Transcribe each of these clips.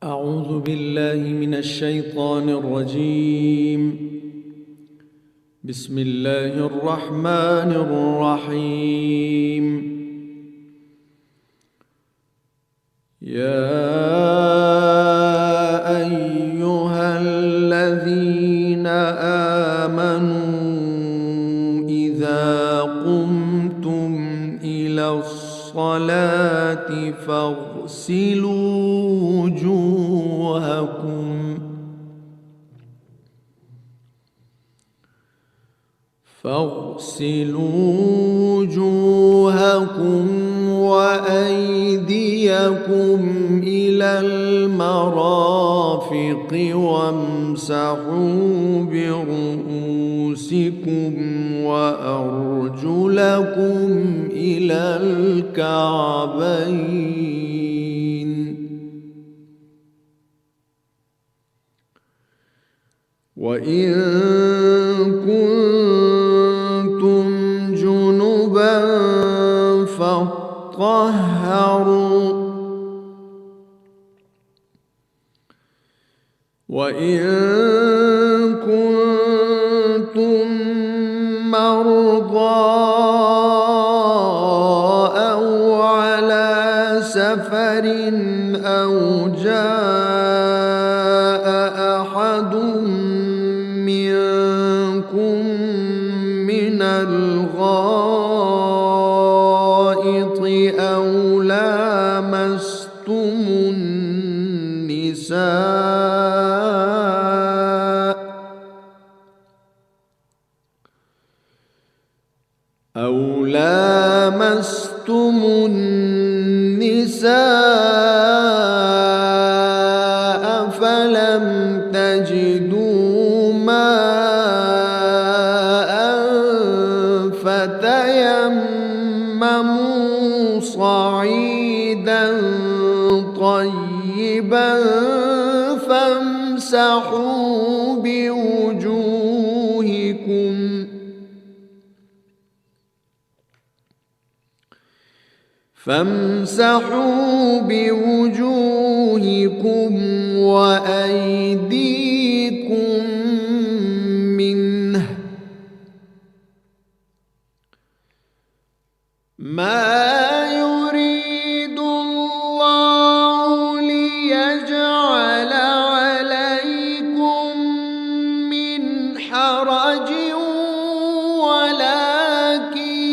أعوذ بالله من الشيطان الرجيم. بسم الله الرحمن الرحيم. يا أيها الذين آمنوا إذا قمتم إلى الصلاة فاغسلوا وجوهكم وأيديكم إلى المرافق وامسحوا برؤوسكم وأرجلكم إلى الكعبين، وإن كنتم جنبا فاطهروا، وإن كنتم مرضى أو على سفر أو جاء أحد منكم من الغائط أو لامستم النساء فلم تجدوا ماء فتيمموا صعيدا طيبا فامسحوا بوجوهكم وأيديكم منه، ما يريد الله ليجعل عليكم من حرج ولكن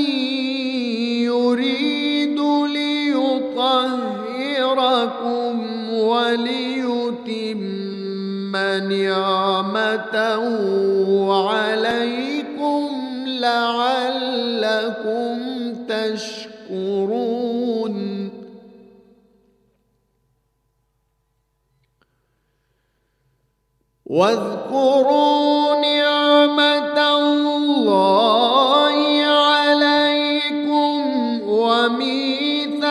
يريد ليطهركم وليتم نعمته عليكم لعلكم تشكرون. واذكروا نعمة الله عليكم وميثاقه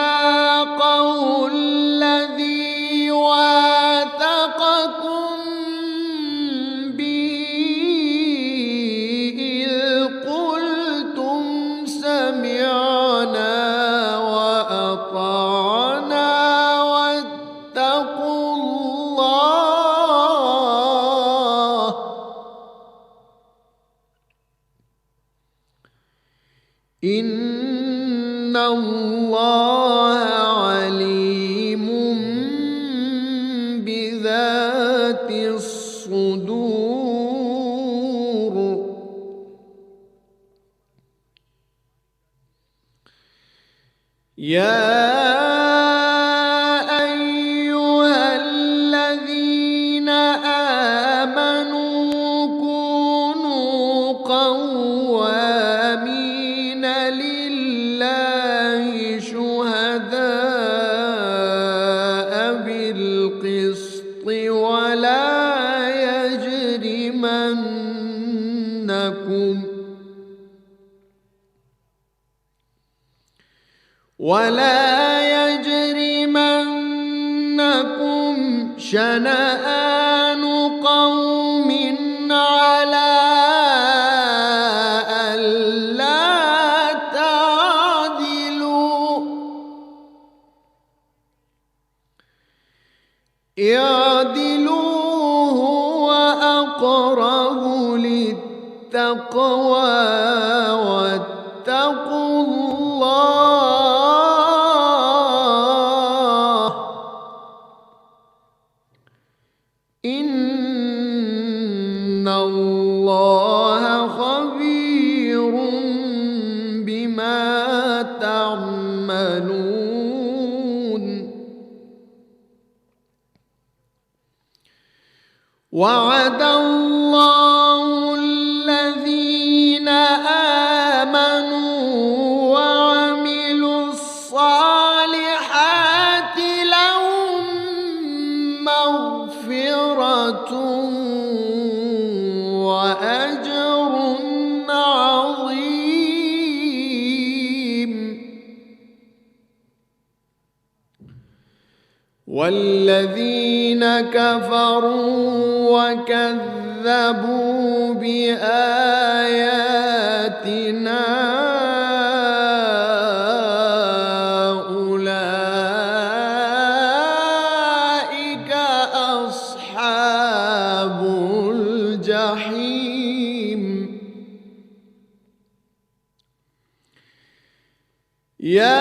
الذي واثقكم به إذ قلتم سمعنا وأطعنا واتقوا الله إن الله عليم بذات الصدور. يا أيها الذين آمنوا كونوا قوامين لله شهداء بالقسط ولا يجرمنكم شنآن قوم على ألا تعدلوا اعدلوا هو أقرب للتقوى واتقوا الله إن الله خبير بما تعملون. وعد الله الذين آمنوا وعملوا الصالحات لهم مغفرة وأجر عظيم. والذين كفروا وكذبوا بآياتنا أولئك أصحاب الجحيم. يا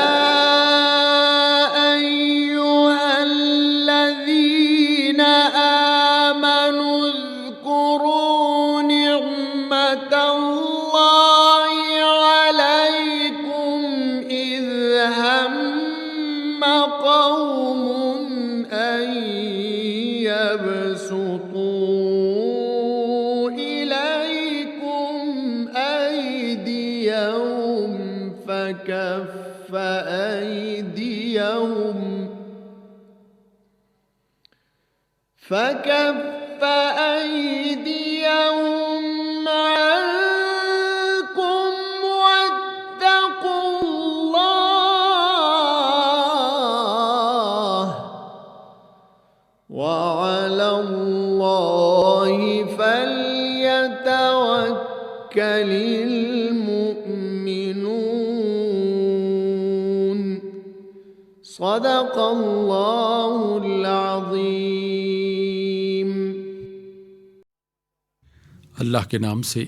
فكف أيديهم عنكم واتقوا الله وعلى الله فليتوكل المؤمنون. صدق الله العظيم. اللہ کے نام سے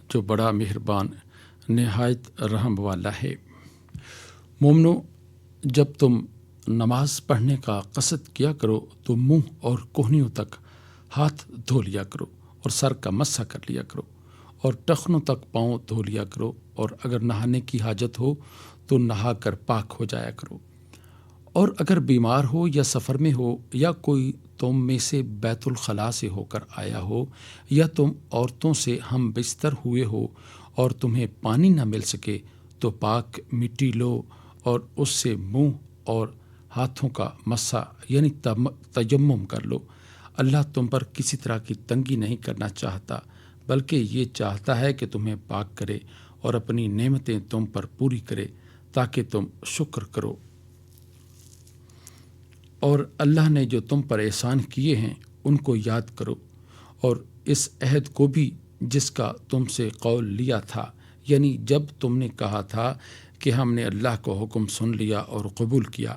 جو بڑا مہربان نہایت رحم والا ہے۔ مومنو، جب تم نماز پڑھنے کا قصد کیا کرو تو منہ اور کوہنیوں تک ہاتھ دھو لیا کرو اور سر کا مسح کر لیا کرو اور ٹخنوں تک پاؤں دھو لیا کرو، اور اگر نہانے کی حاجت ہو تو نہا کر پاک ہو جایا کرو، اور اگر بیمار ہو یا سفر میں ہو یا کوئی تم میں سے بیت الخلاء سے ہو کر آیا ہو یا تم عورتوں سے ہم بستر ہوئے ہو اور تمہیں پانی نہ مل سکے تو پاک مٹی لو اور اس سے منہ اور ہاتھوں کا مسح یعنی تیمم کر لو۔ اللہ تم پر کسی طرح کی تنگی نہیں کرنا چاہتا، بلکہ یہ چاہتا ہے کہ تمہیں پاک کرے اور اپنی نعمتیں تم پر پوری کرے تاکہ تم شکر کرو۔ اور اللہ نے جو تم پر احسان کیے ہیں ان کو یاد کرو، اور اس عہد کو بھی جس کا تم سے قول لیا تھا، یعنی جب تم نے کہا تھا کہ ہم نے اللہ کو حکم سن لیا اور قبول کیا،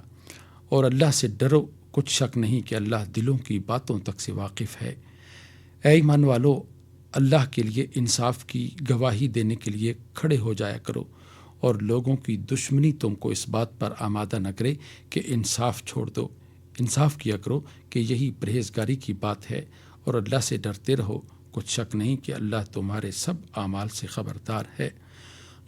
اور اللہ سے ڈرو، کچھ شک نہیں کہ اللہ دلوں کی باتوں تک سے واقف ہے۔ اے ایمان والو، اللہ کے لیے انصاف کی گواہی دینے کے لیے کھڑے ہو جایا کرو، اور لوگوں کی دشمنی تم کو اس بات پر آمادہ نہ کرے کہ انصاف چھوڑ دو۔ انصاف کیا کرو کہ یہی پرہیزگاری کی بات ہے، اور اللہ سے ڈرتے رہو، کچھ شک نہیں کہ اللہ تمہارے سب اعمال سے خبردار ہے۔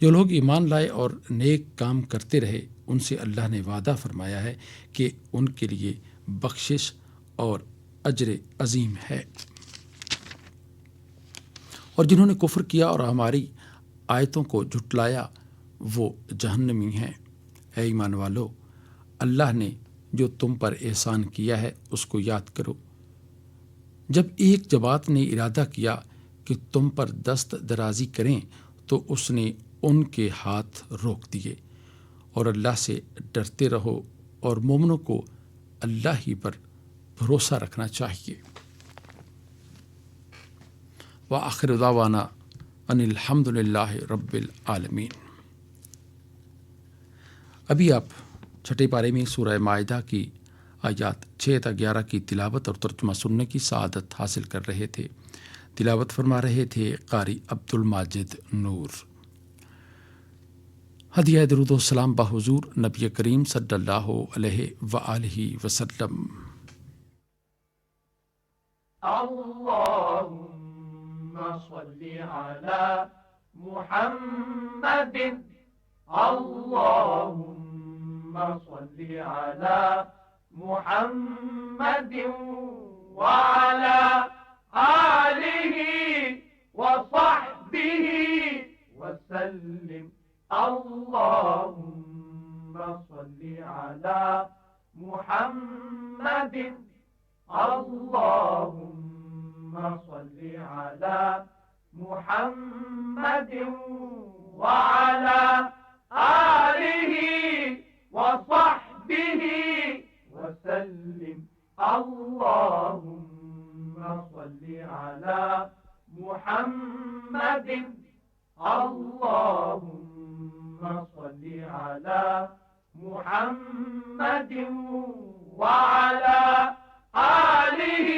جو لوگ ایمان لائے اور نیک کام کرتے رہے ان سے اللہ نے وعدہ فرمایا ہے کہ ان کے لیے بخشش اور اجر عظیم ہے۔ اور جنہوں نے کفر کیا اور ہماری آیتوں کو جھٹلایا وہ جہنمی ہیں۔ اے ایمان والو، اللہ نے جو تم پر احسان کیا ہے اس کو یاد کرو۔ جب ایک جماعت نے ارادہ کیا کہ تم پر دست درازی کریں تو اس نے ان کے ہاتھ روک دیے، اور اللہ سے ڈرتے رہو، اور مومنوں کو اللہ ہی پر بھروسہ رکھنا چاہیے۔ وآخر دعوانا ان الحمد للہ رب العالمین۔ ابھی آپ چھٹے پارے میں سورہ مائدہ کی آیات 6 تا 11 کی تلاوت اور ترجمہ سننے کی سعادت حاصل کر رہے تھے۔ تلاوت فرما رہے تھے قاری عبد الماجد نور۔ ہدیہ درود و سلام بحضور نبی کریم صلی اللہ علیہ وآلہ وسلم۔ اللهم صل على محمد اللهم صل على محمد وعلى آله وصحبه وسلم اللهم صل على محمد اللهم صل على محمد وعلى آله وصحبه وسلم اللهم صل على محمد اللهم صل على محمد وعلى آلہ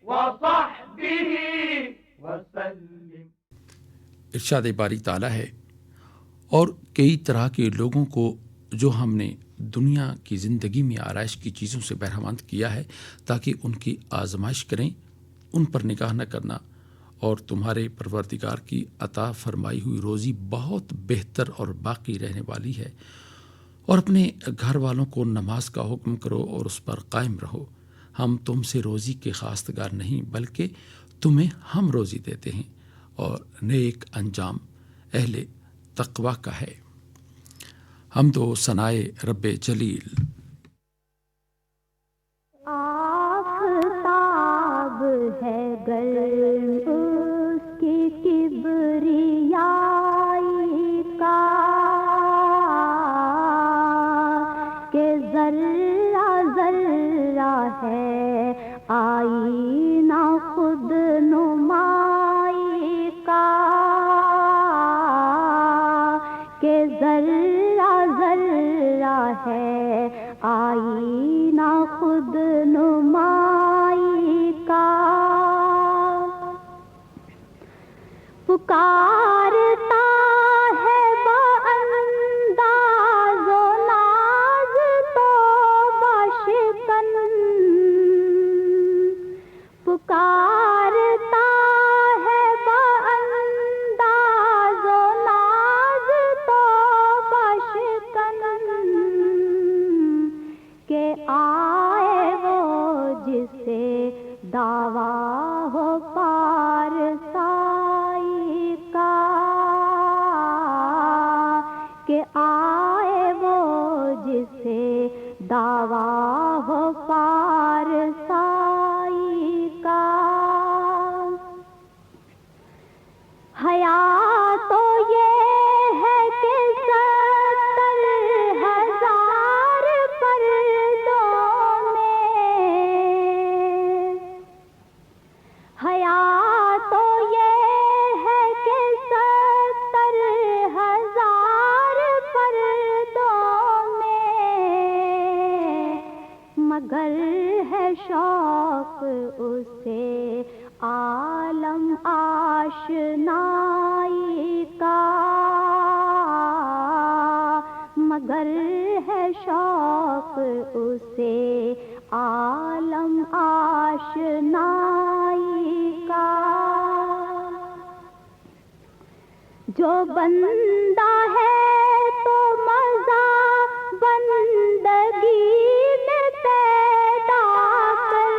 وصحبہ وسلم۔ ارشاد باری تعالیٰ ہے، اور کئی طرح کے لوگوں کو جو ہم نے دنیا کی زندگی میں آرائش کی چیزوں سے بہرمند کیا ہے تاکہ ان کی آزمائش کریں، ان پر نگاہ نہ کرنا، اور تمہارے پروردگار کی عطا فرمائی ہوئی روزی بہت بہتر اور باقی رہنے والی ہے، اور اپنے گھر والوں کو نماز کا حکم کرو اور اس پر قائم رہو۔ ہم تم سے روزی کے خواستگار نہیں بلکہ تمہیں ہم روزی دیتے ہیں، اور نیک انجام اہل تقوی کا ہے۔ حمد و ثنائے رب جلیل۔ آفتاب ہے گر اس کی کبریائی کا کہ ذرہ ذرہ ہے آئینہ خود نمائی کا کہ ذرہ ذرہ ہے آئینہ خود نمائی کا پکارتا ہے بانداز و ناز تو باشکن پکارتا ہے بانداز و ناز تو باشکن کہ آئے وہ جسے دعویٰ ہو پارسائی کا کہ آئے وہ جسے دعویٰ ہو پارسائی کا حیا تو یہ ہے کہ 70,000 پردوں میں حیا تو یہ ہے کہ 70,000 پردوں میں مگر ہے شوق اسے عالم آشنائی کا مگر ہے شوق اسے عالم آشنائی کا جو بندہ ہے تو مزہ بندگی میں پیدا کر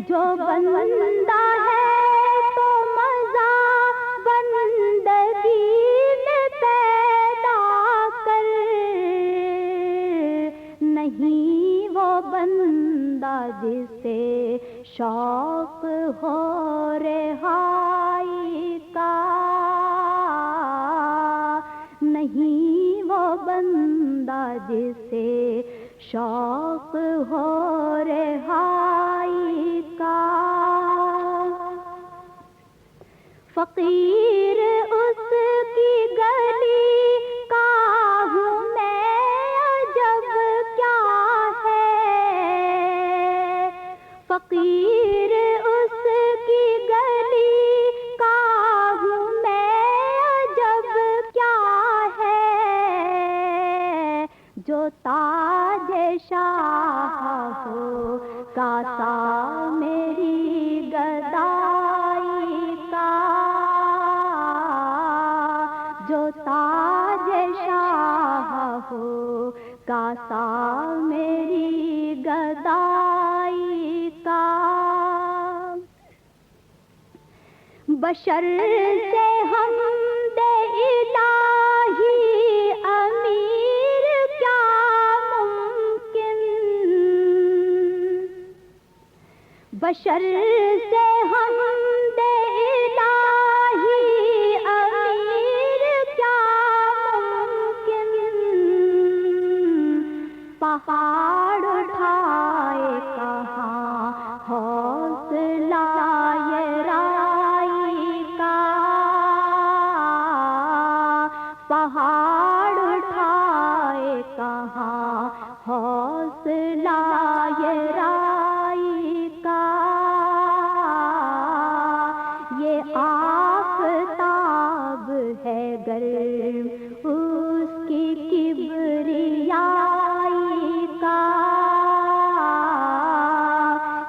جو بندہ ہے تو مزہ بندگی میں پیدا کر نہیں وہ بندہ جسے شوق ہو رہائی کا نہیں وہ بندہ جسے شوق ہو رہائی کا فقیر اس کی گلی کا ہوں میں عجب کیا فقیر اس کی گلی کا ہوں میں، عجب کیا ہے جو تاج شاہ ہو کاسا میری گدائی کا، جو تاج شاہ ہو کاسا میری گدائی کا۔ بشر سے حمد الہی امیر کیا ممکن، بشر سے حمد الہی امیر کیا ممکن، پہاڑ اٹھائے کہاں حوصلہ یہ رائی کا، پہاڑ اٹھائے کہاں حوصلہ یہ رائی کا، یہ آفتاب ہے گرم اس کی کبریائی کا،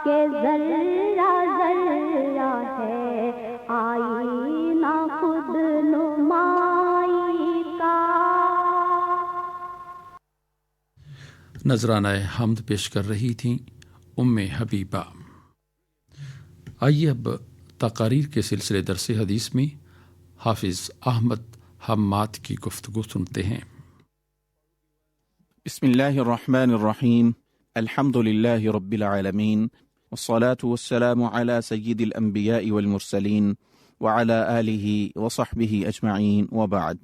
کہ ذرہ ذرہ ہے آئینہ خود نمائی کا۔ نذرانہ حمد پیش کر رہی تھیں ام حبیبہ۔ آئیے اب تقاریر کے سلسلے درس حدیث میں حافظ احمد حماد کی گفتگو سنتے ہیں۔ بسم اللہ الرحمن الرحیم، الحمد للہ رب العالمین، والصلاة والسلام على سید الانبیاء والمرسلین وعلى آلہ وصحبہ اجمعین وبعد۔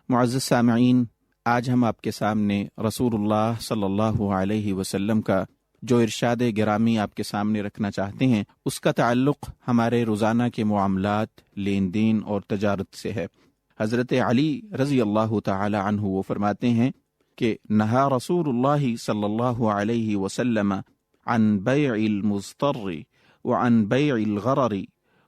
معزز سامعین، آج ہم آپ کے سامنے رسول اللہ صلی اللہ علیہ وسلم کا جو ارشاد گرامی آپ کے سامنے رکھنا چاہتے ہیں، اس کا تعلق ہمارے روزانہ کے معاملات، لین دین اور تجارت سے ہے۔ حضرت علی رضی اللہ تعالی عنہ وہ فرماتے ہیں کہ نہا رسول اللہ صلی اللہ علیہ وسلم عن بیع المضطر وعن بیع الغرر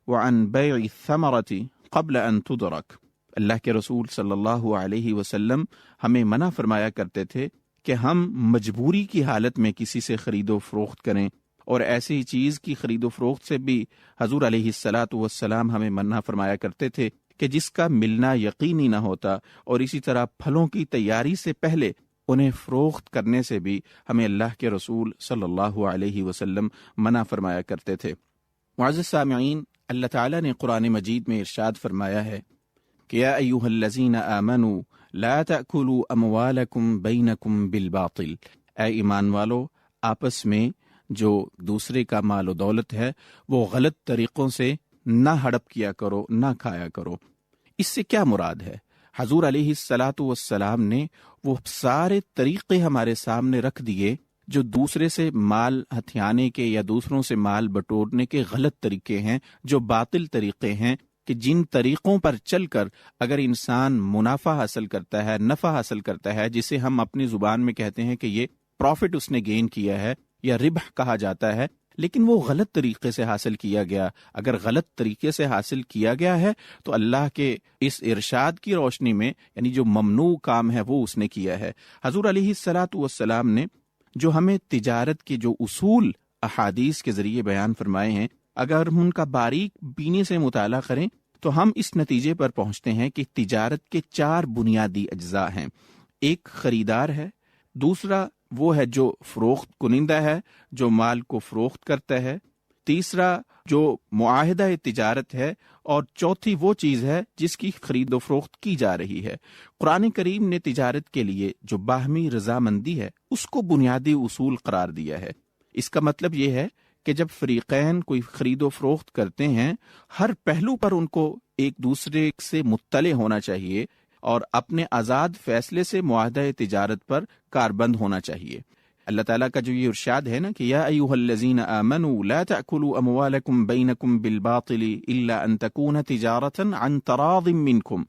وعن بیع الثمرة قبل ان تدرک۔ اللہ کے رسول صلی اللہ علیہ وسلم ہمیں منع فرمایا کرتے تھے کہ ہم مجبوری کی حالت میں کسی سے خرید و فروخت کریں، اور ایسی چیز کی خرید و فروخت سے بھی حضور علیہ الصلاۃ والسلام ہمیں منع فرمایا کرتے تھے کہ جس کا ملنا یقینی نہ ہوتا، اور اسی طرح پھلوں کی تیاری سے پہلے انہیں فروخت کرنے سے بھی ہمیں اللہ کے رسول صلی اللہ علیہ وسلم منع فرمایا کرتے تھے۔ معزز سامعین، اللہ تعالیٰ نے قرآن مجید میں ارشاد فرمایا ہے کہ یا ایھا الذین آمنوا لا تأکلوا اموالکم بینکم بالباطل، اے ایمان والو، آپس میں جو دوسرے کا مال و دولت ہے وہ غلط طریقوں سے نہ ہڑپ کیا کرو، نہ کھایا کرو۔ اس سے کیا مراد ہے؟ حضور علیہ الصلاۃ والسلام نے وہ سارے طریقے ہمارے سامنے رکھ دیے جو دوسرے سے مال ہتھیانے کے یا دوسروں سے مال بٹورنے کے غلط طریقے ہیں، جو باطل طریقے ہیں، کہ جن طریقوں پر چل کر اگر انسان منافع حاصل کرتا ہے، نفع حاصل کرتا ہے، جسے ہم اپنی زبان میں کہتے ہیں کہ یہ پروفٹ اس نے گین کیا ہے یا ربح کہا جاتا ہے، لیکن وہ غلط طریقے سے حاصل کیا گیا۔ اگر غلط طریقے سے حاصل کیا گیا ہے تو اللہ کے اس ارشاد کی روشنی میں، یعنی جو ممنوع کام ہے وہ اس نے کیا ہے۔ حضور علیہ الصلاۃ والسلام نے جو ہمیں تجارت کے جو اصول احادیث کے ذریعے بیان فرمائے ہیں، اگر ہم ان کا باریک بینی سے مطالعہ کریں تو ہم اس نتیجے پر پہنچتے ہیں کہ تجارت کے 4 بنیادی اجزاء ہیں۔ ایک خریدار ہے، دوسرا وہ ہے جو فروخت کنندہ ہے، جو مال کو فروخت کرتا ہے، تیسرا جو معاہدہ تجارت ہے، اور چوتھی وہ چیز ہے جس کی خرید و فروخت کی جا رہی ہے۔ قرآن کریم نے تجارت کے لیے جو باہمی رضامندی ہے اس کو بنیادی اصول قرار دیا ہے۔ اس کا مطلب یہ ہے کہ جب فریقین کوئی خرید و فروخت کرتے ہیں، ہر پہلو پر ان کو ایک دوسرے سے مطلع ہونا چاہیے اور اپنے آزاد فیصلے سے معاہدہ تجارت پر کاربند ہونا چاہیے۔ اللہ تعالیٰ کا جو یہ ارشاد ہے نا کہ یا ایھا الذین آمنوا لا تأکلوا اموالکم بینکم بالباطل الا ان تکون تجارۃ عن تراض منکم،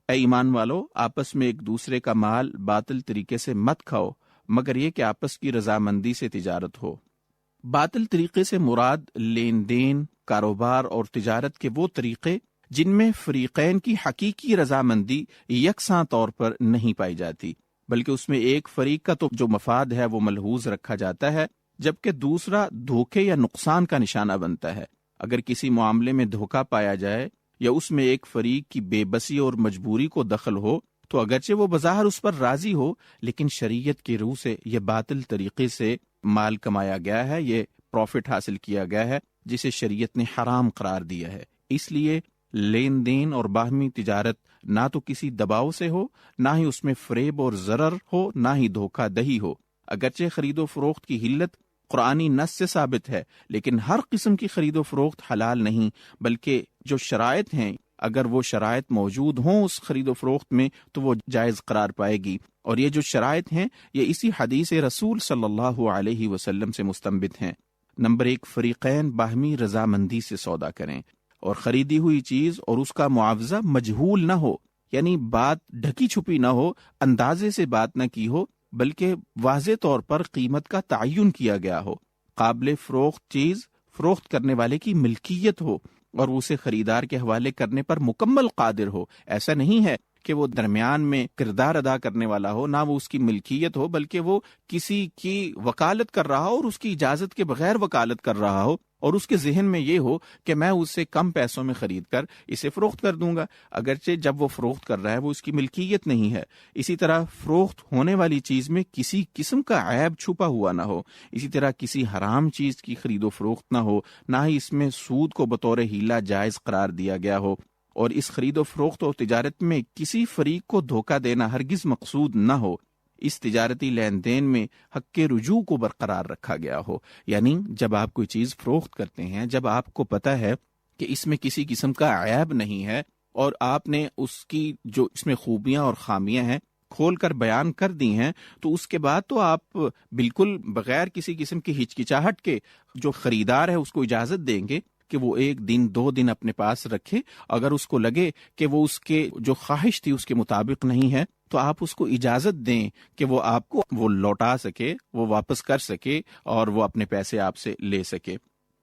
اے ایمان والو، آپس میں ایک دوسرے کا مال باطل طریقے سے مت کھاؤ مگر یہ کہ آپس کی رضامندی سے تجارت ہو۔ باطل طریقے سے مراد لین دین، کاروبار اور تجارت کے وہ طریقے جن میں فریقین کی حقیقی رضامندی یکساں طور پر نہیں پائی جاتی، بلکہ اس میں ایک فریق کا تو جو مفاد ہے وہ ملحوظ رکھا جاتا ہے، جبکہ دوسرا دھوکے یا نقصان کا نشانہ بنتا ہے۔ اگر کسی معاملے میں دھوکہ پایا جائے یا اس میں ایک فریق کی بے بسی اور مجبوری کو دخل ہو تو اگرچہ وہ بظاہر اس پر راضی ہو، لیکن شریعت کی روح سے یہ باطل طریقے سے مال کمایا گیا ہے، یہ پروفٹ حاصل کیا گیا ہے جسے شریعت نے حرام قرار دیا ہے۔ اس لیے لین دین اور باہمی تجارت نہ تو کسی دباؤ سے ہو، نہ ہی اس میں فریب اور ضرر ہو، نہ ہی دھوکہ دہی ہو۔ اگرچہ خرید و فروخت کی حلت قرآنی نص سے ثابت ہے، لیکن ہر قسم کی خرید و فروخت حلال نہیں، بلکہ جو شرائط ہیں اگر وہ شرائط موجود ہوں اس خرید و فروخت میں تو وہ جائز قرار پائے گی، اور یہ جو شرائط ہیں یہ اسی حدیث رسول صلی اللہ علیہ وسلم سے مستنبت ہیں۔ نمبر 1، فریقین باہمی رضامندی سے سودا کریں، اور خریدی ہوئی چیز اور اس کا معاوضہ مجہول نہ ہو، یعنی بات ڈھکی چھپی نہ ہو، اندازے سے بات نہ کی ہو، بلکہ واضح طور پر قیمت کا تعین کیا گیا ہو، قابل فروخت چیز فروخت کرنے والے کی ملکیت ہو اور اسے خریدار کے حوالے کرنے پر مکمل قادر ہو۔ ایسا نہیں ہے کہ وہ درمیان میں کردار ادا کرنے والا ہو، نہ وہ اس کی ملکیت ہو، بلکہ وہ کسی کی وکالت کر رہا ہو اور اس کی اجازت کے بغیر وکالت کر رہا ہو، اور اس کے ذہن میں یہ ہو کہ میں اس سے کم پیسوں میں خرید کر اسے فروخت کر دوں گا، اگرچہ جب وہ فروخت کر رہا ہے وہ اس کی ملکیت نہیں ہے۔ اسی طرح فروخت ہونے والی چیز میں کسی قسم کا عیب چھپا ہوا نہ ہو، اسی طرح کسی حرام چیز کی خرید و فروخت نہ ہو، نہ ہی اس میں سود کو بطور ہیلہ جائز قرار دیا گیا ہو، اور اس خرید و فروخت اور تجارت میں کسی فریق کو دھوکہ دینا ہرگز مقصود نہ ہو۔ اس تجارتی لین دین میں حق رجوع کو برقرار رکھا گیا ہو، یعنی جب آپ کوئی چیز فروخت کرتے ہیں، جب آپ کو پتہ ہے کہ اس میں کسی قسم کا عیب نہیں ہے اور آپ نے اس کی جو اس میں خوبیاں اور خامیاں ہیں کھول کر بیان کر دی ہیں، تو اس کے بعد تو آپ بالکل بغیر کسی قسم کی ہچکچاہٹ کے جو خریدار ہے اس کو اجازت دیں گے کہ وہ 1 دن 2 دن اپنے پاس رکھے۔ اگر اس کو لگے کہ وہ اس کے جو خواہش تھی اس کے مطابق نہیں ہے تو آپ اس کو اجازت دیں کہ وہ آپ کو وہ لوٹا سکے، وہ واپس کر سکے اور وہ اپنے پیسے آپ سے لے سکے۔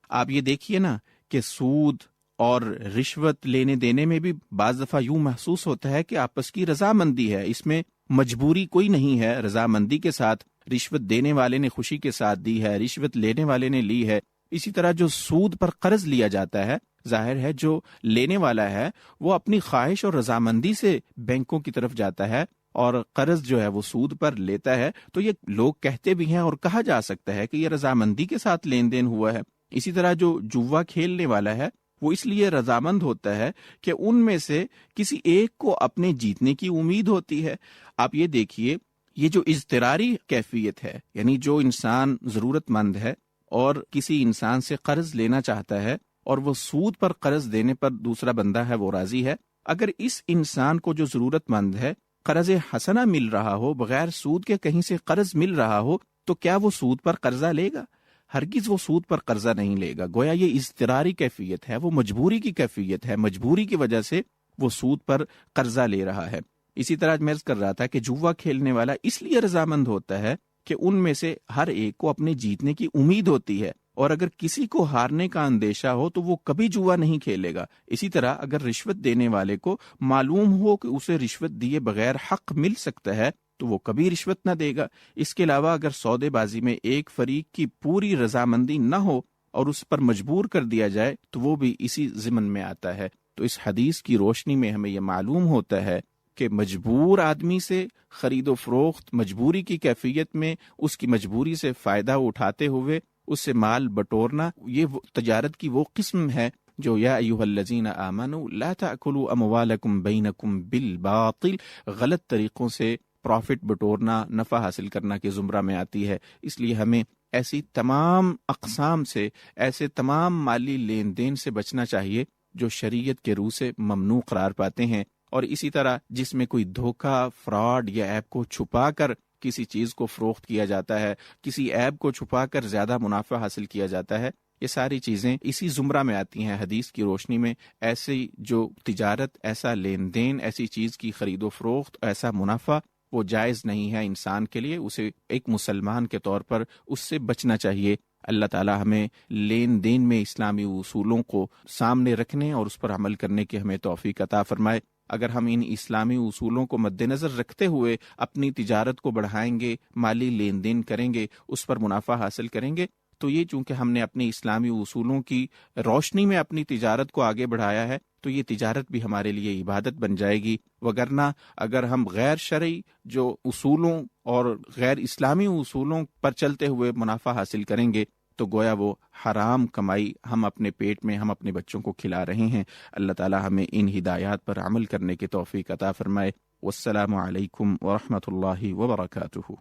آپ یہ دیکھیے نا کہ سود اور رشوت لینے دینے میں بھی بعض دفعہ یوں محسوس ہوتا ہے کہ آپس کی رضامندی ہے، اس میں مجبوری کوئی نہیں ہے، رضامندی کے ساتھ رشوت دینے والے نے خوشی کے ساتھ دی ہے، رشوت لینے والے نے لی ہے۔ اسی طرح جو سود پر قرض لیا جاتا ہے، ظاہر ہے جو لینے والا ہے وہ اپنی خواہش اور رضامندی سے بینکوں کی طرف جاتا ہے اور قرض جو ہے وہ سود پر لیتا ہے، تو یہ لوگ کہتے بھی ہیں اور کہا جا سکتا ہے کہ یہ رضامندی کے ساتھ لین دین ہوا ہے۔ اسی طرح جو جوا کھیلنے والا ہے وہ اس لیے رضامند ہوتا ہے کہ ان میں سے کسی ایک کو اپنے جیتنے کی امید ہوتی ہے۔ آپ یہ دیکھیے، یہ جو اضطراری کیفیت ہے، یعنی جو انسان ضرورت مند ہے اور کسی انسان سے قرض لینا چاہتا ہے اور وہ سود پر قرض دینے پر دوسرا بندہ ہے وہ راضی ہے، اگر اس انسان کو جو ضرورت مند ہے قرض حسنہ مل رہا ہو، بغیر سود کے کہیں سے قرض مل رہا ہو، تو کیا وہ سود پر قرضہ لے گا؟ ہرگز وہ سود پر قرضہ نہیں لے گا۔ گویا یہ اضطراری کیفیت ہے، وہ مجبوری کی کیفیت ہے، مجبوری کی وجہ سے وہ سود پر قرضہ لے رہا ہے۔ اسی طرح میں عرض کر رہا تھا کہ جوا کھیلنے والا اس لیے رضامند ہوتا ہے کہ ان میں سے ہر ایک کو اپنے جیتنے کی امید ہوتی ہے، اور اگر کسی کو ہارنے کا اندیشہ ہو تو وہ کبھی جوا نہیں کھیلے گا۔ اسی طرح اگر رشوت دینے والے کو معلوم ہو کہ اسے رشوت دیے بغیر حق مل سکتا ہے تو وہ کبھی رشوت نہ دے گا۔ اس کے علاوہ اگر سودے بازی میں ایک فریق کی پوری رضامندی نہ ہو اور اس پر مجبور کر دیا جائے تو وہ بھی اسی ضمن میں آتا ہے۔ تو اس حدیث کی روشنی میں ہمیں یہ معلوم ہوتا ہے کہ مجبور آدمی سے خرید و فروخت، مجبوری کی کیفیت میں اس کی مجبوری سے فائدہ اٹھاتے ہوئے اس سے مال بٹورنا، یہ تجارت کی وہ قسم ہے جو یا ایھا الذین آمنوا لا تأکلوا اموالکم بینکم بالباطل، غلط طریقوں سے پروفٹ بٹورنا، نفع حاصل کرنا کے زمرہ میں آتی ہے۔ اس لیے ہمیں ایسی تمام اقسام سے، ایسے تمام مالی لین دین سے بچنا چاہیے جو شریعت کے روح سے ممنوع قرار پاتے ہیں، اور اسی طرح جس میں کوئی دھوکہ، فراڈ یا عیب کو چھپا کر کسی چیز کو فروخت کیا جاتا ہے، کسی عیب کو چھپا کر زیادہ منافع حاصل کیا جاتا ہے، یہ ساری چیزیں اسی زمرہ میں آتی ہیں۔ حدیث کی روشنی میں ایسی جو تجارت، ایسا لین دین، ایسی چیز کی خرید و فروخت، ایسا منافع وہ جائز نہیں ہے انسان کے لیے، اسے ایک مسلمان کے طور پر اس سے بچنا چاہیے۔ اللہ تعالیٰ ہمیں لین دین میں اسلامی اصولوں کو سامنے رکھنے اور اس پر عمل کرنے کی ہمیں توفیق عطا فرمائے۔ اگر ہم ان اسلامی اصولوں کو مد نظر رکھتے ہوئے اپنی تجارت کو بڑھائیں گے، مالی لین دین کریں گے، اس پر منافع حاصل کریں گے، تو یہ چونکہ ہم نے اپنی اسلامی اصولوں کی روشنی میں اپنی تجارت کو آگے بڑھایا ہے، تو یہ تجارت بھی ہمارے لیے عبادت بن جائے گی۔ وگرنہ اگر ہم غیر شرعی جو اصولوں اور غیر اسلامی اصولوں پر چلتے ہوئے منافع حاصل کریں گے تو گویا وہ حرام کمائی ہم اپنے پیٹ میں، ہم اپنے بچوں کو کھلا رہے ہیں۔ اللہ تعالی ہمیں ان ہدایات پر عمل کرنے کی توفیق عطا فرمائے۔ والسلام علیکم ورحمۃ اللہ وبرکاتہ۔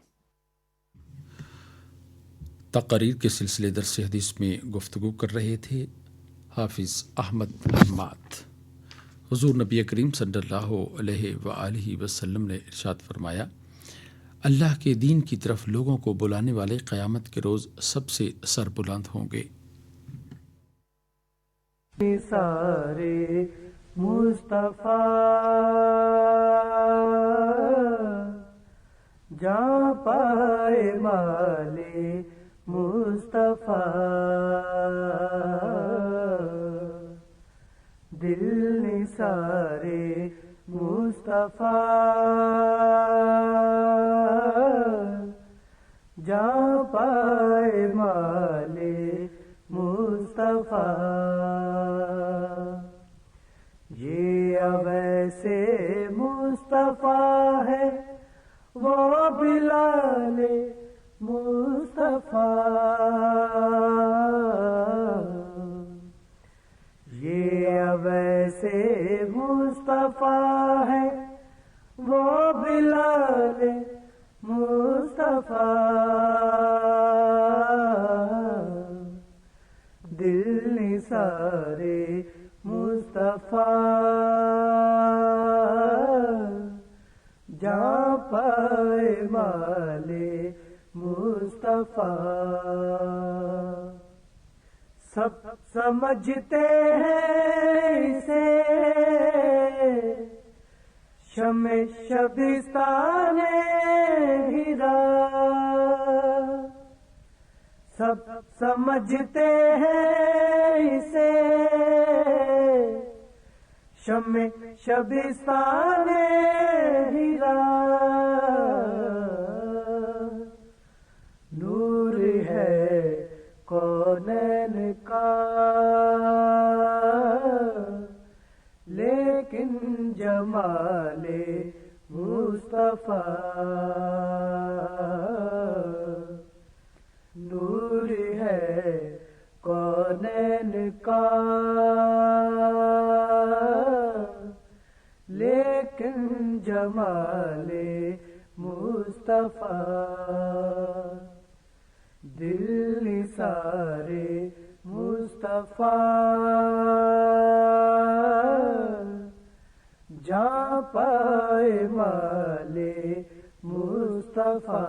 تقاریر کے سلسلے درس حدیث میں گفتگو کر رہے تھے حافظ احمد حماد۔ حضور نبی کریم صلی اللہ علیہ وآلہ وسلم نے ارشاد فرمایا، اللہ کے دین کی طرف لوگوں کو بلانے والے قیامت کے روز سب سے سربلند ہوں گے۔ سارے مصطفیٰ جہاں پائے مالے مصطفیٰ، دل نثارے مصطفیٰ جہاں پائے مالے مصطفیٰ، یہ اویسے مصطفیٰ ہے وہ بلال مصطفیٰ، یہ اویسے مصطفیٰ ہے وہ بلال مصطفیٰ، دل نثارے مصطفیٰ جہاں پائے مالے مصطفیٰ، سب سمجھتے ہیں اسے شمع شبستان ہیرا، سب سمجھتے ہیں اسے شمع شبستان ہیرا، نور ہے کونین کا لیکن جمال مصطفیٰ، نور ہے کونین کا لیکن جمال مصطفیٰ، دل نثارے مصطفیٰ جہاں پائے مالے مصطفیٰ،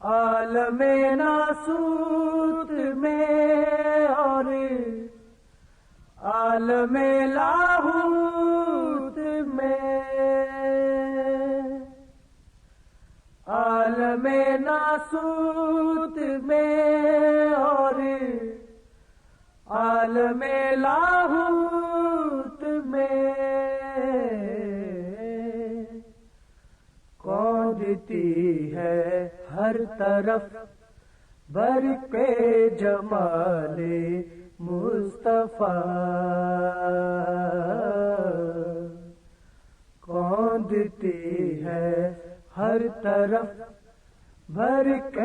عالم ناسوت میں اور عالم لاہوت میں، عالم ناسوت میں اور عالم لاہوت میں، کون دیتی ہے ہر طرف برق جمال مصطفیٰ، کون دیتی ہے ہر طرف برق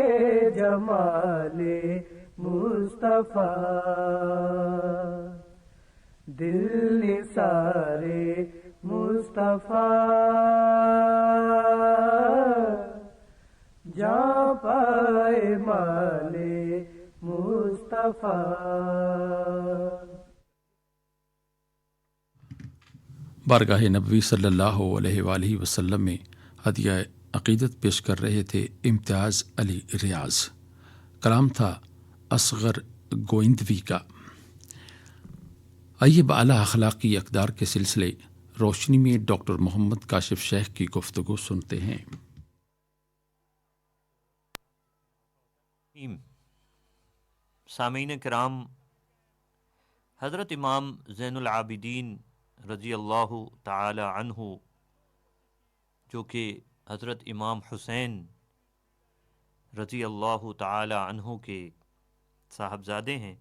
جمال مصطفیٰ، دل نثارے مصطفیٰ جہاں پائے مالے مصطفیٰ۔ بارگاہ نبوی صلی اللہ علیہ وآلہ وسلم میں ہدیہ عقیدت پیش کر رہے تھے امتیاز علی ریاض۔ کلام تھا اصغر گوئندوی کا۔ آئیے باعلیٰ اخلاقی اقدار کے سلسلے روشنی میں ڈاکٹر محمد کاشف شیخ کی گفتگو سنتے ہیں۔ سامعین کرام، حضرت امام زین العابدین رضی اللہ تعالی عنہ، جو کہ حضرت امام حسین رضی اللہ تعالی عنہ کے صاحبزادے ہیں،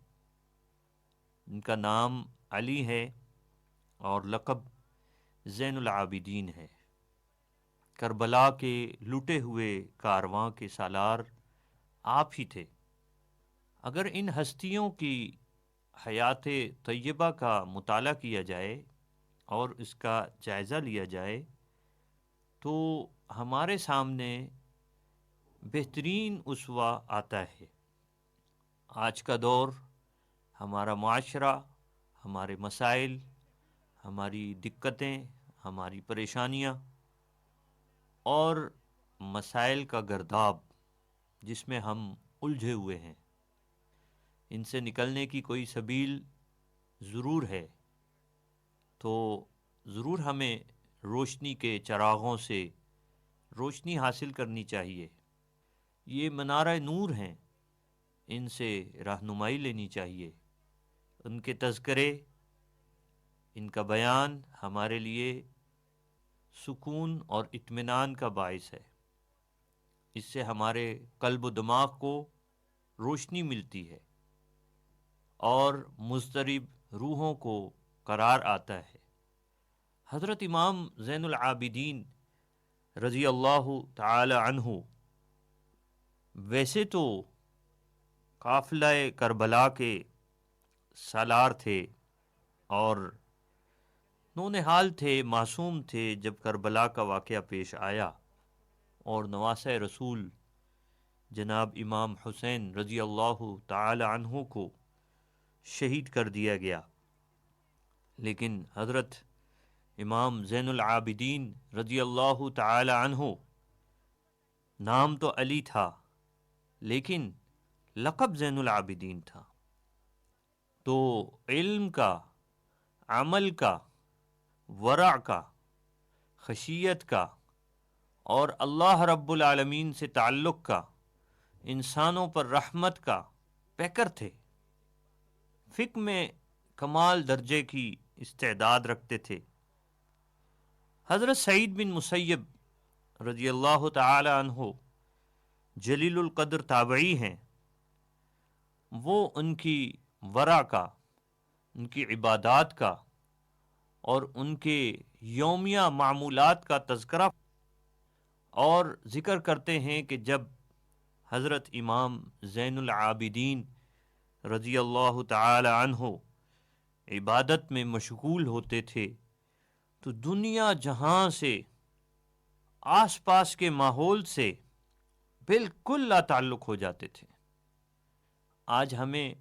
ان کا نام علی ہے اور لقب زین العابدین ہے، کربلا کے لٹے ہوئے کارواں کے سالار آپ ہی تھے۔ اگر ان ہستیوں کی حیات طیبہ کا مطالعہ کیا جائے اور اس کا جائزہ لیا جائے تو ہمارے سامنے بہترین اسوہ آتا ہے۔ آج کا دور، ہمارا معاشرہ، ہمارے مسائل، ہماری دقتیں، ہماری پریشانیاں اور مسائل کا گرداب جس میں ہم الجھے ہوئے ہیں، ان سے نکلنے کی کوئی سبیل ضرور ہے، تو ضرور ہمیں روشنی کے چراغوں سے روشنی حاصل کرنی چاہیے۔ یہ منارہ نور ہیں، ان سے رہنمائی لینی چاہیے۔ ان کے تذکرے، ان کا بیان ہمارے لیے سکون اور اطمینان کا باعث ہے۔ اس سے ہمارے قلب و دماغ کو روشنی ملتی ہے اور مضطرب روحوں کو قرار آتا ہے۔ حضرت امام زین العابدین رضی اللہ تعالی عنہ ویسے تو قافلہ کربلا کے سالار تھے اور نونہال تھے، معصوم تھے جب کربلا کا واقعہ پیش آیا اور نواسۂ رسول جناب امام حسین رضی اللہ تعالی عنہ کو شہید کر دیا گیا، لیکن حضرت امام زین العابدین رضی اللہ تعالی عنہ، نام تو علی تھا لیکن لقب زین العابدین تھا، تو علم کا، عمل کا، ورع کا، خشیت کا اور اللہ رب العالمین سے تعلق کا، انسانوں پر رحمت کا پیکر تھے۔ فقہ میں کمال درجے کی استعداد رکھتے تھے۔ حضرت سعید بن مسیب رضی اللہ تعالی عنہ جلیل القدر تابعی ہیں، وہ ان کی ورع کا، ان کی عبادات کا اور ان کے یومیہ معمولات کا تذکرہ اور ذکر کرتے ہیں کہ جب حضرت امام زین العابدین رضی اللہ تعالی عنہ عبادت میں مشغول ہوتے تھے تو دنیا جہاں سے، آس پاس کے ماحول سے بالکل لا تعلق ہو جاتے تھے۔ آج ہمیں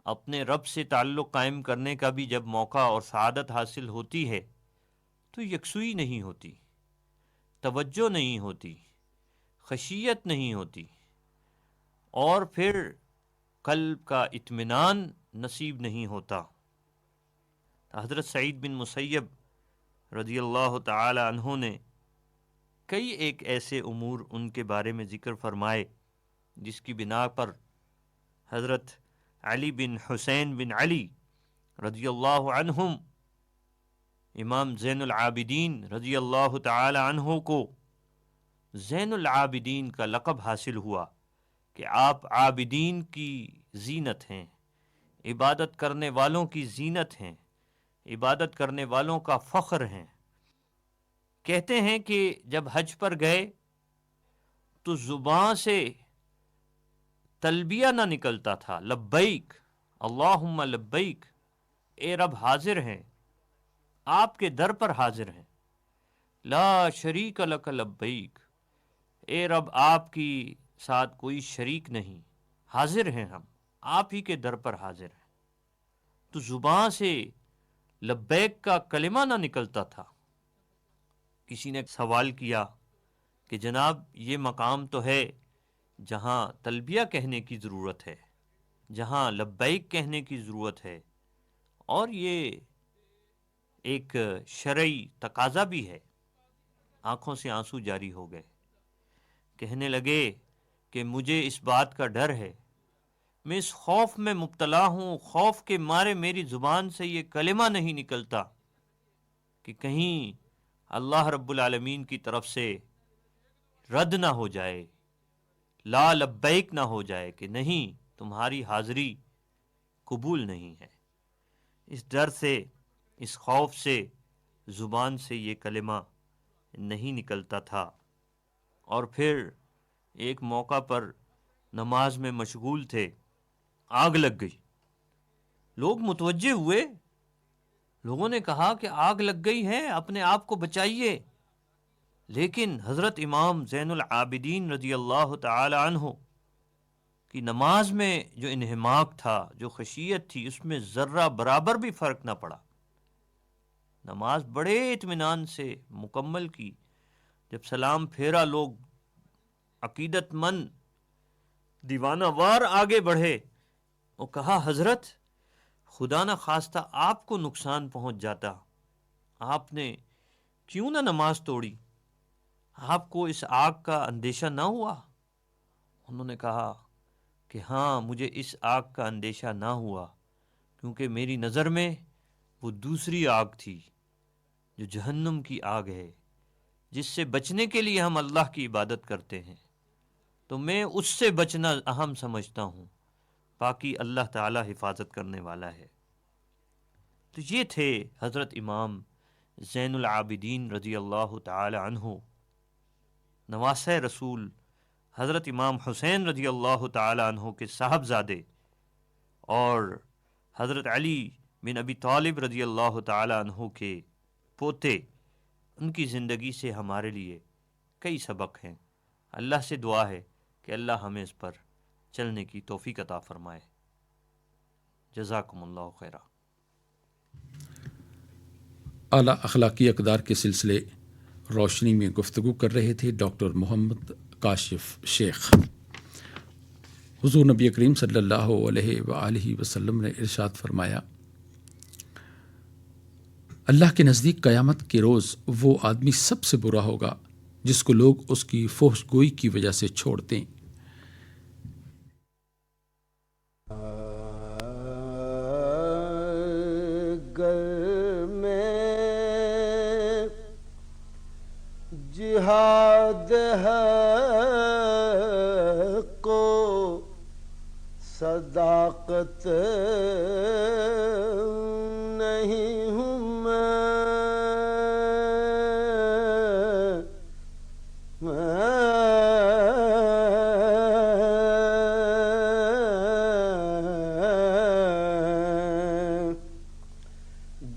اپنے رب سے تعلق قائم کرنے کا بھی جب موقع اور سعادت حاصل ہوتی ہے تو یکسوئی نہیں ہوتی، توجہ نہیں ہوتی، خشیت نہیں ہوتی، اور پھر قلب کا اطمینان نصیب نہیں ہوتا۔ حضرت سعید بن مسیب رضی اللہ تعالی عنہ نے کئی ایک ایسے امور ان کے بارے میں ذکر فرمائے جس کی بنا پر حضرت علی بن حسین بن علی رضی اللہ عنہم، امام زین العابدین رضی اللہ تعالی عنہ کو زین العابدین کا لقب حاصل ہوا کہ آپ عابدین کی زینت ہیں، عبادت کرنے والوں کی زینت ہیں، عبادت کرنے والوں کا فخر ہیں۔ کہتے ہیں کہ جب حج پر گئے تو زبان سے تلبیہ نہ نکلتا تھا، لبیک اللہم لبیک، اے رب حاضر ہیں، آپ کے در پر حاضر ہیں، لا شریک لک لبیک، اے رب آپ کی ساتھ کوئی شریک نہیں، حاضر ہیں ہم، آپ ہی کے در پر حاضر ہیں۔ تو زبان سے لبیک کا کلمہ نہ نکلتا تھا۔ کسی نے سوال کیا کہ جناب یہ مقام تو ہے جہاں تلبیہ کہنے کی ضرورت ہے، جہاں لبیک کہنے کی ضرورت ہے، اور یہ ایک شرعی تقاضا بھی ہے۔ آنکھوں سے آنسو جاری ہو گئے، کہنے لگے کہ مجھے اس بات کا ڈر ہے، میں اس خوف میں مبتلا ہوں، خوف کے مارے میری زبان سے یہ کلمہ نہیں نکلتا کہ کہیں اللہ رب العالمین کی طرف سے رد نہ ہو جائے، لا لبیک نہ ہو جائے کہ نہیں، تمہاری حاضری قبول نہیں ہے۔ اس ڈر سے، اس خوف سے زبان سے یہ کلمہ نہیں نکلتا تھا۔ اور پھر ایک موقع پر نماز میں مشغول تھے، آگ لگ گئی، لوگ متوجہ ہوئے، لوگوں نے کہا کہ آگ لگ گئی ہے، اپنے آپ کو بچائیے، لیکن حضرت امام زین العابدین رضی اللہ تعالی عنہ کی نماز میں جو انہماک تھا، جو خشیت تھی، اس میں ذرہ برابر بھی فرق نہ پڑا۔ نماز بڑے اطمینان سے مکمل کی۔ جب سلام پھیرا، لوگ عقیدت مند دیوانہ وار آگے بڑھے، وہ کہا حضرت خدا نہ خواستہ آپ کو نقصان پہنچ جاتا، آپ نے کیوں نہ نماز توڑی، آپ کو اس آگ کا اندیشہ نہ ہوا؟ انہوں نے کہا کہ ہاں، مجھے اس آگ کا اندیشہ نہ ہوا، کیونکہ میری نظر میں وہ دوسری آگ تھی جو جہنم کی آگ ہے، جس سے بچنے کے لیے ہم اللہ کی عبادت کرتے ہیں، تو میں اس سے بچنا اہم سمجھتا ہوں، باقی اللہ تعالی حفاظت کرنے والا ہے۔ تو یہ تھے حضرت امام زین العابدین رضی اللہ تعالی عنہ، نواسہ رسول حضرت امام حسین رضی اللہ تعالی عنہ کے صاحبزادے، اور حضرت علی بن ابی طالب رضی اللہ تعالی عنہ کے پوتے۔ ان کی زندگی سے ہمارے لیے کئی سبق ہیں۔ اللہ سے دعا ہے کہ اللہ ہمیں اس پر چلنے کی توفیق عطا فرمائے۔ جزاکم اللہ خیرہ۔ اعلیٰ اخلاقی اقدار کے سلسلے روشنی میں گفتگو کر رہے تھے ڈاکٹر محمد کاشف شیخ۔ حضور نبی کریم صلی اللہ علیہ وآلہ وسلم نے ارشاد فرمایا، اللہ کے نزدیک قیامت کے روز وہ آدمی سب سے برا ہوگا جس کو لوگ اس کی فحش گوئی کی وجہ سے چھوڑ دیں۔ گر میں جہاد ہے کو صداقت نہیں ہوں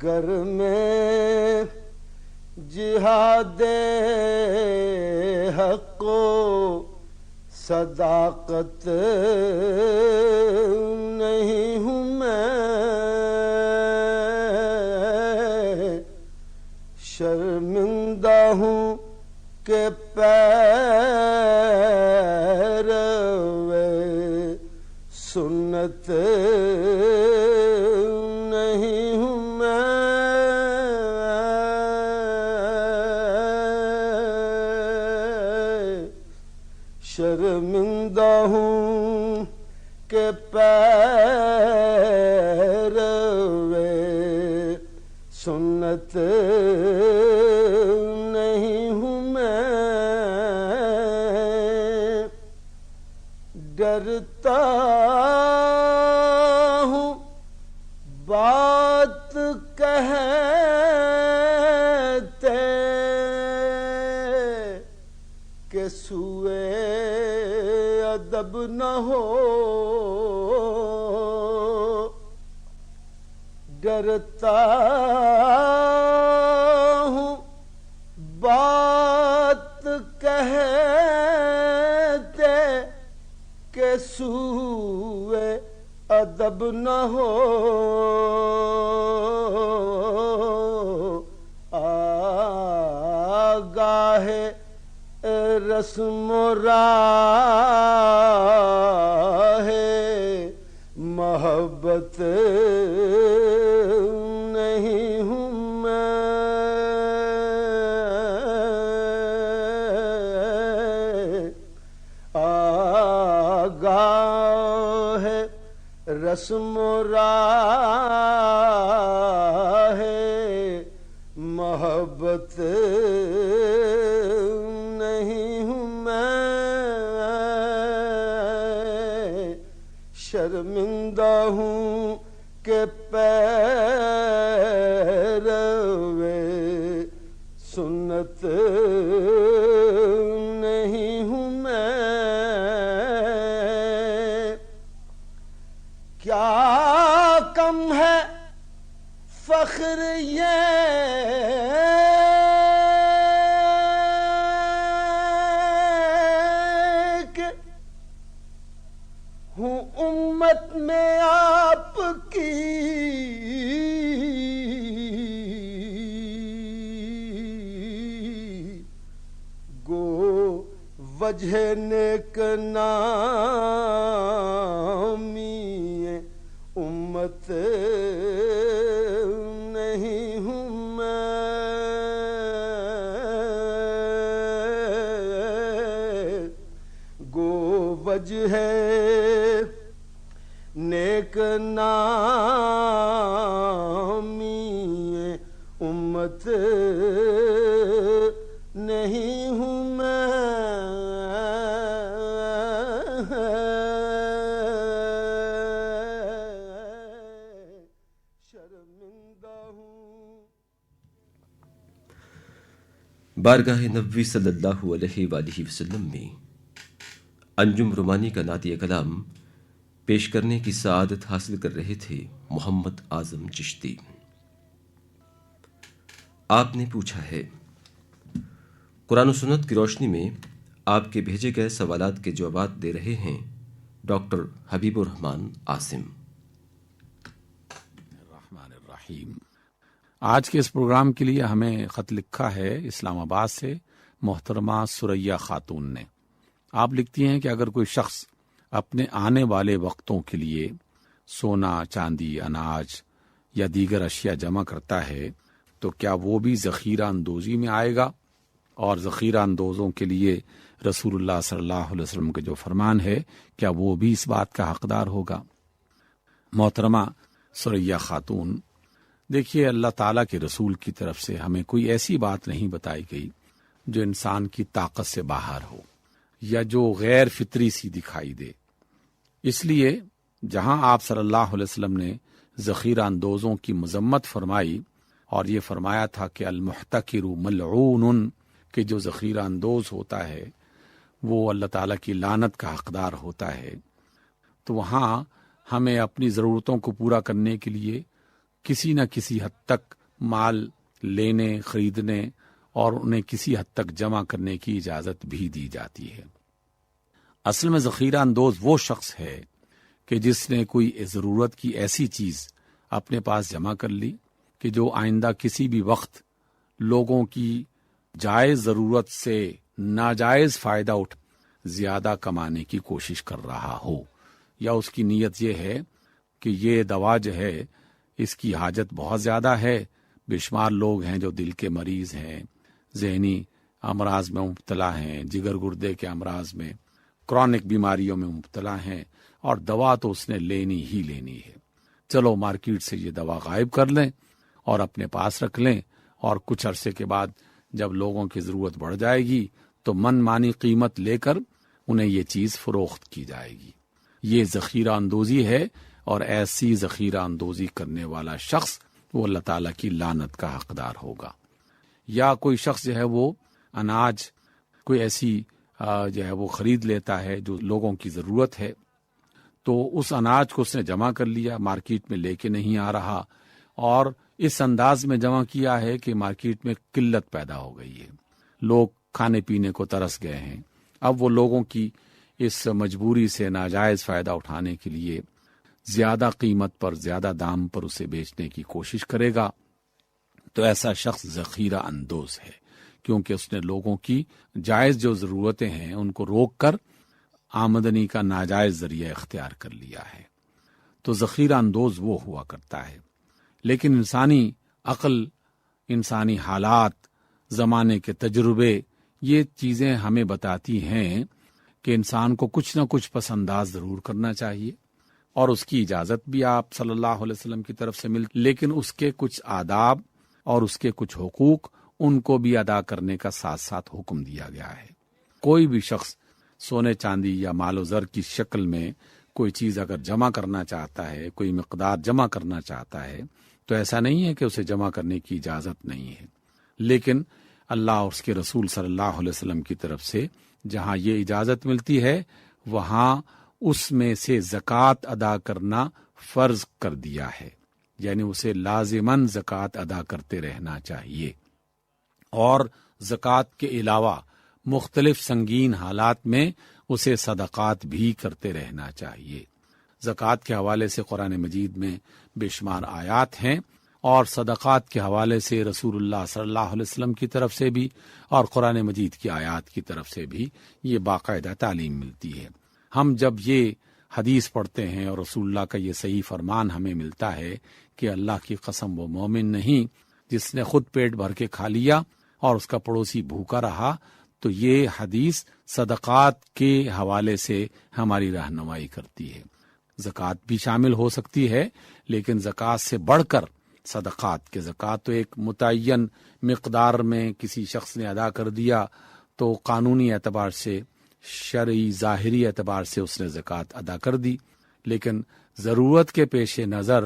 گر میں جہاد حق و صداقت نہیں ہوں میں، شرمندہ ہوں کہ پیرو سنت نہیں ہوں شرمندہ ہوں کہ پیرو سنت نہیں ہوں میں، ڈرتا ہوں بات کہتے کہ سوئے ادب نہ ہو، ڈرتا ہوں بات کہتے کہ سوئے ادب نہ ہو، آگاہ رسم و راہ محبت نہیں ہوں میں، ہے رسم و راہ محبت نہیں ہوں میں، شرمندہ ہوں کہ پیروے سنت نہیں ہوں میں، کیا کم ہے فخر یہ کہ ہوں امت میں آپ کی، گو وجہ نیک نامی امت نہیں ہوں میں، گو وجہ نیک نامی امت نہیں ہوں میں، شرمندہ ہوں۔ بارگاہ نبوی صلی اللہ علیہ وآلہ وسلم میں انجم رومانی کا نعتیہ کلام پیش کرنے کی سعادت حاصل کر رہے تھے محمد اعظم چشتی۔ آپ نے پوچھا ہے، قرآن و سنت کی روشنی میں آپ کے بھیجے گئے سوالات کے جوابات دے رہے ہیں ڈاکٹر حبیب الرحمان عاصم۔ الرحمن الرحیم۔ آج کے اس پروگرام کے لیے ہمیں خط لکھا ہے اسلام آباد سے محترمہ سریا خاتون نے۔ آپ لکھتی ہیں کہ اگر کوئی شخص اپنے آنے والے وقتوں کے لیے سونا، چاندی، اناج یا دیگر اشیاء جمع کرتا ہے تو کیا وہ بھی ذخیرہ اندوزی میں آئے گا؟ اور ذخیرہ اندوزوں کے لیے رسول اللہ صلی اللہ علیہ وسلم کے جو فرمان ہے کیا وہ بھی اس بات کا حقدار ہوگا؟ محترمہ سریا خاتون، دیکھیے، اللہ تعالیٰ کے رسول کی طرف سے ہمیں کوئی ایسی بات نہیں بتائی گئی جو انسان کی طاقت سے باہر ہو یا جو غیر فطری سی دکھائی دے۔ اس لیے جہاں آپ صلی اللہ علیہ وسلم نے ذخیرہ اندوزوں کی مذمت فرمائی اور یہ فرمایا تھا کہ المحتکر ملعون، کہ جو ذخیرہ اندوز ہوتا ہے وہ اللہ تعالیٰ کی لعنت کا حقدار ہوتا ہے، تو وہاں ہمیں اپنی ضرورتوں کو پورا کرنے کے لیے کسی نہ کسی حد تک مال لینے، خریدنے اور انہیں کسی حد تک جمع کرنے کی اجازت بھی دی جاتی ہے۔ اصل میں ذخیرہ اندوز وہ شخص ہے کہ جس نے کوئی ضرورت کی ایسی چیز اپنے پاس جمع کر لی کہ جو آئندہ کسی بھی وقت لوگوں کی جائز ضرورت سے ناجائز فائدہ زیادہ کمانے کی کوشش کر رہا ہو، یا اس کی نیت یہ ہے کہ یہ دوا جو ہے اس کی حاجت بہت زیادہ ہے، بے شمار لوگ ہیں جو دل کے مریض ہیں، ذہنی امراض میں مبتلا ہیں، جگر گردے کے امراض میں، کرونک بیماریوں میں مبتلا ہیں، اور دوا تو اس نے لینی ہی لینی ہے، چلو مارکیٹ سے یہ دوا غائب کر لیں اور اپنے پاس رکھ لیں، اور کچھ عرصے کے بعد جب لوگوں کی ضرورت بڑھ جائے گی تو من مانی قیمت لے کر انہیں یہ چیز فروخت کی جائے گی۔ یہ ذخیرہ اندوزی ہے، اور ایسی ذخیرہ اندوزی کرنے والا شخص وہ اللہ تعالیٰ کی لعنت کا حقدار ہوگا۔ یا کوئی شخص جو ہے وہ اناج کوئی ایسی جو ہے وہ خرید لیتا ہے جو لوگوں کی ضرورت ہے، تو اس اناج کو اس نے جمع کر لیا، مارکیٹ میں لے کے نہیں آ رہا، اور اس انداز میں جمع کیا ہے کہ مارکیٹ میں قلت پیدا ہو گئی ہے، لوگ کھانے پینے کو ترس گئے ہیں، اب وہ لوگوں کی اس مجبوری سے ناجائز فائدہ اٹھانے کے لیے زیادہ قیمت پر، زیادہ دام پر اسے بیچنے کی کوشش کرے گا، تو ایسا شخص ذخیرہ اندوز ہے، کیونکہ اس نے لوگوں کی جائز جو ضرورتیں ہیں ان کو روک کر آمدنی کا ناجائز ذریعہ اختیار کر لیا ہے۔ تو ذخیرہ اندوز وہ ہوا کرتا ہے، لیکن انسانی عقل، انسانی حالات، زمانے کے تجربے، یہ چیزیں ہمیں بتاتی ہیں کہ انسان کو کچھ نہ کچھ پسنداز ضرور کرنا چاہیے، اور اس کی اجازت بھی آپ صلی اللہ علیہ وسلم کی طرف سے ملتی، لیکن اس کے کچھ آداب اور اس کے کچھ حقوق ان کو بھی ادا کرنے کا ساتھ ساتھ حکم دیا گیا ہے۔ کوئی بھی شخص سونے چاندی یا مال و زر کی شکل میں کوئی چیز اگر جمع کرنا چاہتا ہے، کوئی مقدار جمع کرنا چاہتا ہے، تو ایسا نہیں ہے کہ اسے جمع کرنے کی اجازت نہیں ہے، لیکن اللہ اور اس کے رسول صلی اللہ علیہ وسلم کی طرف سے جہاں یہ اجازت ملتی ہے وہاں اس میں سے زکوٰۃ ادا کرنا فرض کر دیا ہے، یعنی اسے لازماً زکوٰۃ ادا کرتے رہنا چاہیے، اور زکوٰۃ کے علاوہ مختلف سنگین حالات میں اسے صدقات بھی کرتے رہنا چاہیے۔ زکوٰۃ کے حوالے سے قرآن مجید میں بے شمار آیات ہیں، اور صدقات کے حوالے سے رسول اللہ صلی اللہ علیہ وسلم کی طرف سے بھی اور قرآن مجید کی آیات کی طرف سے بھی یہ باقاعدہ تعلیم ملتی ہے۔ ہم جب یہ حدیث پڑھتے ہیں اور رسول اللہ کا یہ صحیح فرمان ہمیں ملتا ہے کہ اللہ کی قسم وہ مومن نہیں جس نے خود پیٹ بھر کے کھا لیا اور اس کا پڑوسی بھوکا رہا، تو یہ حدیث صدقات کے حوالے سے ہماری رہنمائی کرتی ہے۔ زکوٰۃ بھی شامل ہو سکتی ہے، لیکن زکوٰۃ سے بڑھ کر صدقات کے، زکوٰۃ تو ایک متعین مقدار میں کسی شخص نے ادا کر دیا تو قانونی اعتبار سے، شرعی ظاہری اعتبار سے اس نے زکوٰۃ ادا کر دی، لیکن ضرورت کے پیش نظر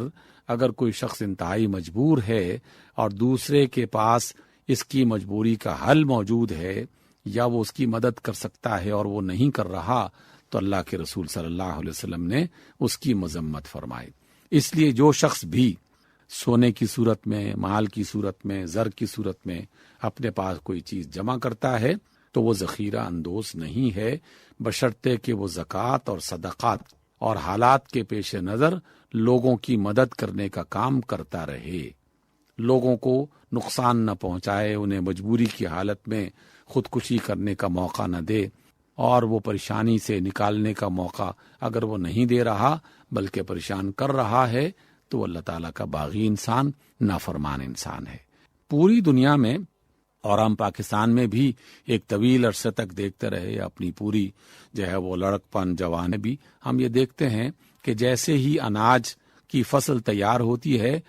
اگر کوئی شخص انتہائی مجبور ہے اور دوسرے کے پاس اس کی مجبوری کا حل موجود ہے یا وہ اس کی مدد کر سکتا ہے اور وہ نہیں کر رہا، تو اللہ کے رسول صلی اللہ علیہ وسلم نے اس کی مذمت فرمائی۔ اس لیے جو شخص بھی سونے کی صورت میں، مال کی صورت میں، زر کی صورت میں اپنے پاس کوئی چیز جمع کرتا ہے تو وہ ذخیرہ اندوز نہیں ہے، بشرطے کہ وہ زکوٰۃ اور صدقات اور حالات کے پیش نظر لوگوں کی مدد کرنے کا کام کرتا رہے، لوگوں کو نقصان نہ پہنچائے، انہیں مجبوری کی حالت میں خودکشی کرنے کا موقع نہ دے، اور وہ پریشانی سے نکالنے کا موقع اگر وہ نہیں دے رہا بلکہ پریشان کر رہا ہے تو وہ اللہ تعالیٰ کا باغی انسان، نافرمان انسان ہے۔ پوری دنیا میں اور ہم پاکستان میں بھی ایک طویل عرصے تک دیکھتے رہے، اپنی پوری جو ہے وہ لڑکپن جوان بھی ہم یہ دیکھتے ہیں کہ جیسے ہی اناج کی فصل تیار ہوتی ہے